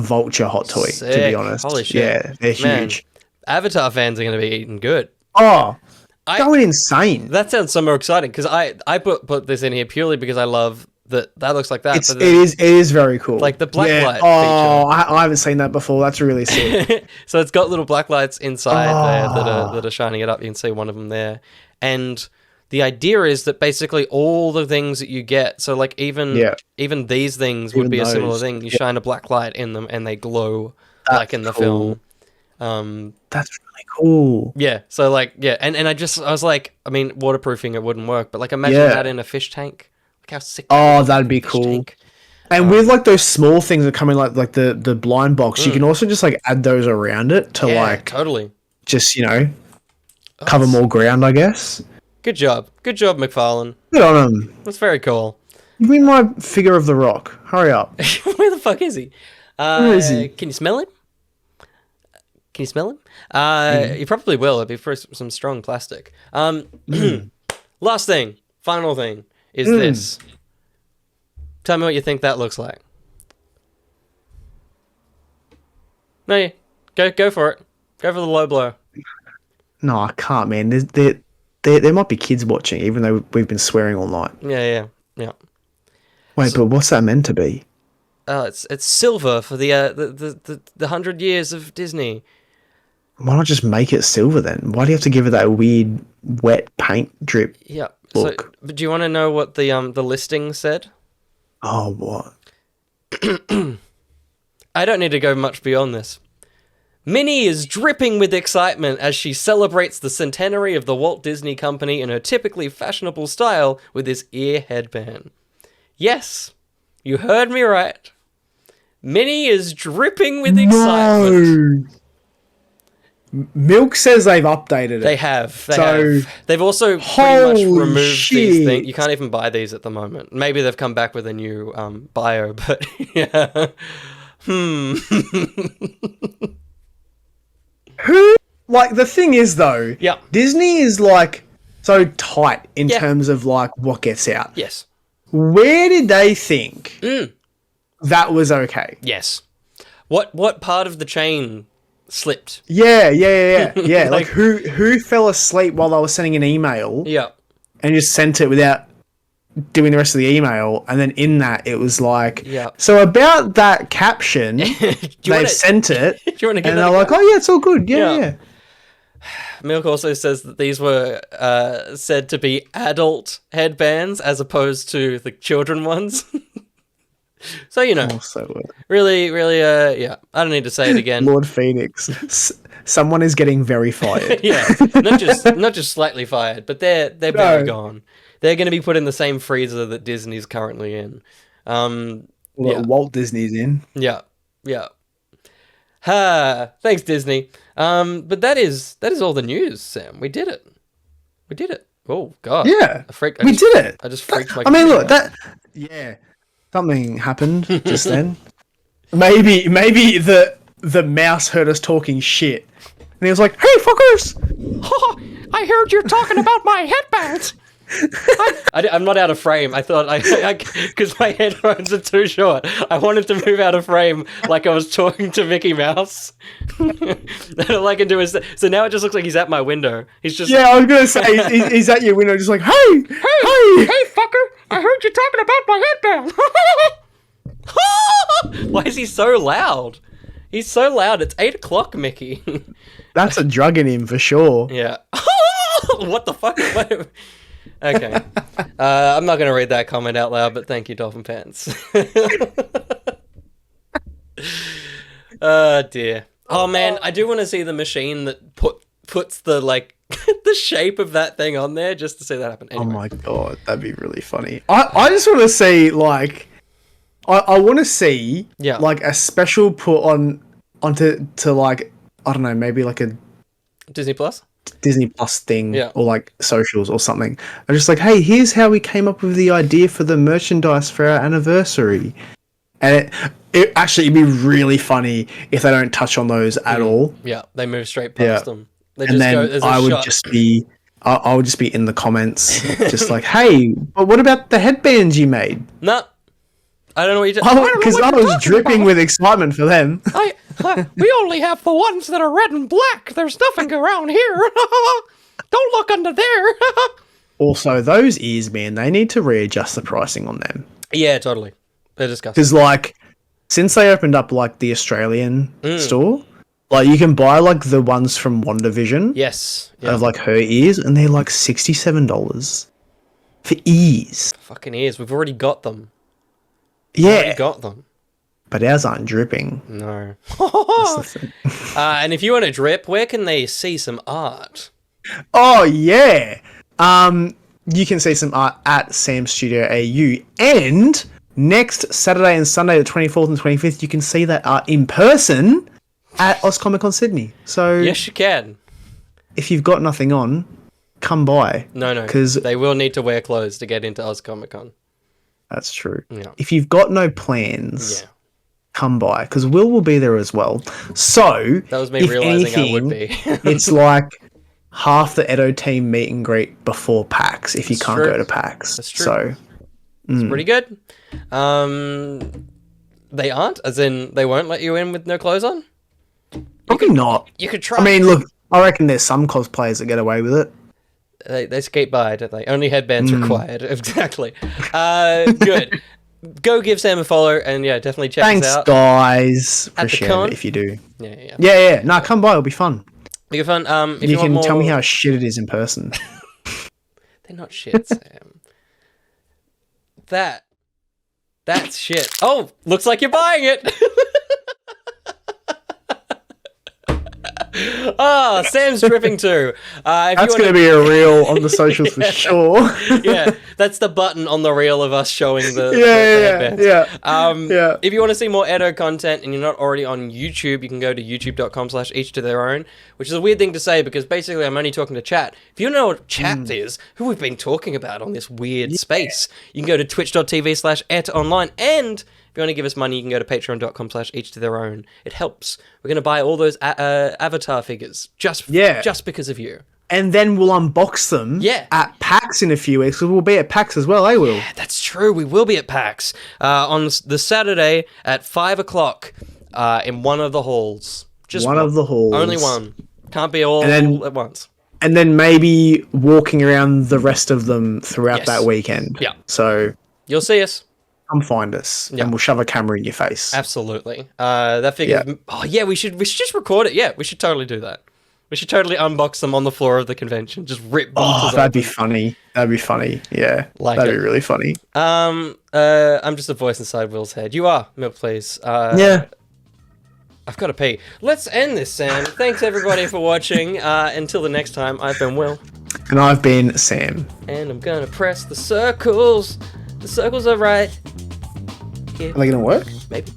Vulture hot toy. Sick. To be honest,
holy shit,
yeah, they're huge.
Avatar fans are going to be eating good.
Going insane.
That sounds so more exciting because I put this in here purely because I love that looks like that.
It is very cool.
Like the black light feature.
I haven't seen that before. That's really sick.
So it's got little black lights inside there that are shining it up. You can see one of them there. And the idea is that basically all the things that you get, so like even these things would be a similar thing. You shine a black light in them and they glow like in the film.
That's really cool.
Yeah, so like and I was like, I mean, waterproofing it wouldn't work, but like imagine that in a fish tank. Like how sick.
That'd be cool. Tank. And with like those small things that come in like the blind box, you can also just like add those around it to
totally
just cover more ground, I guess.
Good job, McFarlane.
Good on him.
That's very cool.
Give me my figure of the Rock. Hurry up.
Where the fuck is he?
Where is he?
Can you smell him? Can you smell him? You probably will. It'd be for some strong plastic. Last thing, final thing is this. Tell me what you think that looks like. No, go for it. Go for the low blow.
No, I can't, man. There might be kids watching, even though we've been swearing all night.
Yeah.
Wait, but what's that meant to be?
It's silver for the 100 years of Disney.
Why not just make it silver then? Why do you have to give it that weird wet paint drip?
Yeah.
Look.
So, but do you want to know what the listing said?
Oh, what?
I don't need to go much beyond this. Minnie is dripping with excitement as she celebrates the centenary of the Walt Disney Company in her typically fashionable style with this ear headband. Yes, you heard me right. Minnie is dripping with excitement.
Milk says they've updated it.
They have. They've also pretty much removed these things. You can't even buy these at the moment. Maybe they've come back with a new bio, but yeah.
Who? Like, the thing is, though, Disney is, like, so tight in terms of, like, what gets out.
Yes.
Where did they think that was okay?
Yes. What part of the chain slipped?
Yeah. like, who fell asleep while they were sending an email?
Yeah. And
just sent it without doing the rest of the email, and then in that it was like, so about that caption, they've sent it, and they're like, oh yeah, it's all good, yeah.
Milk also says that these were said to be adult headbands as opposed to the children ones. So really, I don't need to say it again.
Lord Phoenix, someone is getting very fired.
not just slightly fired, but they're very gone. They're going to be put in the same freezer that Disney's currently in.
Walt Disney's in.
Yeah. Thanks, Disney. But that is all the news, Sam. We did it. Oh God.
Yeah. We did it.
I just freaked my.
I mean, look, something happened just then. Maybe the mouse heard us talking shit, and he was like, "Hey, fuckers!
I heard you're talking about my headbands." I'm not out of frame. I thought because my headphones are too short. I wanted to move out of frame like I was talking to Mickey Mouse. And all I can do is so now it just looks like he's at my window. He's just
Yeah, I was gonna say he's at your window, just like, hey,
fucker! I heard you talking about my headband. Why is he so loud? He's so loud. It's 8 o'clock, Mickey.
That's a drug in him for sure.
Yeah. What the fuck? Okay. I'm not going to read that comment out loud, but thank you, Dolphin Pants. Oh, dear. Oh, man, I do want to see the machine that puts the, like, the shape of that thing on there just to see that happen. Anyway.
Oh, my God. That'd be really funny. I just want to see, like... I want to see, like, a special put onto like, I don't know, maybe like a...
Disney Plus
thing, or like socials or something. I'm just like, hey, here's how we came up with the idea for the merchandise for our anniversary. And it'd be really funny if they don't touch on those at all.
Yeah, they move straight past them. They
and
just
then I would just be in the comments, just like, hey, but what about the headbands you made?
No. I don't know what you're
because I was dripping with excitement for them.
We only have the ones that are red and black. There's nothing around here. Don't look under there.
Also, those ears, man, they need to readjust the pricing on them.
Yeah, totally. They're disgusting.
Because, like, since they opened up, like, the Australian store, like, you can buy, like, the ones from WandaVision.
Yes.
Of, like, her ears, and they're, like, $67 for ears.
Fucking ears. We've already got them.
Yeah.
Got them.
But ours aren't dripping.
No.
That's the thing.
And if you want to drip, where can they see some art?
Oh, yeah. You can see some art at Sam's Studio AU. And next Saturday and Sunday, the 24th and 25th, you can see that art in person at Comic-Con Sydney. So
yes, you can.
If you've got nothing on, come by.
No.
Because
they will need to wear clothes to get into Comic-Con.
That's true.
Yeah.
If you've got no plans, come by, because Will be there as well. So
that was me realizing I would be.
It's like half the Edo team meet and greet before PAX if you can't go to PAX.
That's true.
So
it's pretty good. They aren't, as in they won't let you in with no clothes on?
Probably not.
You could try.
I mean, look, I reckon there's some cosplayers that get away with it.
They skate by, don't they? Only headbands required. Exactly. Good. Go give Sam a follow, and definitely check us out.
Thanks, guys.
At
Appreciate it if you do.
Yeah.
Nah, come by. It'll be fun.
It'll be fun. If
you can
want
tell
more...
me how shit it is in person.
They're not shit, Sam. That's shit. Oh, looks like you're buying it. Sam's dripping too.
That's going to be a reel on the socials for sure.
Yeah, that's the button on the reel of us showing the If you want to see more Edo content and you're not already on YouTube, you can go to youtube.com/each to their own, which is a weird thing to say because basically I'm only talking to chat. If you know what chat is, who we've been talking about on this weird space, you can go to twitch.tv/etonline, and if you want to give us money, you can go to patreon.com/each to their own. It helps. We're going to buy all those avatar figures just because of you.
And then we'll unbox them at PAX in a few weeks, because we'll be at PAX as well, Will?
Yeah, that's true. We will be at PAX on the Saturday at 5 o'clock in one of the halls. Just
one of the halls.
Only one. Can't be all at once.
And then maybe walking around the rest of them throughout that weekend.
Yeah.
So
you'll see us.
Come find us, and we'll shove a camera in your face.
Absolutely. That figure. Yeah. Oh yeah, we should just record it. Yeah, we should totally do that. We should totally unbox them on the floor of the convention. Just rip boxes.
Oh, that'd be funny. That'd be funny. Yeah, that'd be really funny.
I'm just a voice inside Will's head. You are, Milk, please.
Yeah.
I've got to pee. Let's end this, Sam. Thanks everybody for watching. Until the next time, I've been Will.
And I've been Sam.
And I'm gonna press the circles. The circles are right here.
Are they gonna work?
Maybe.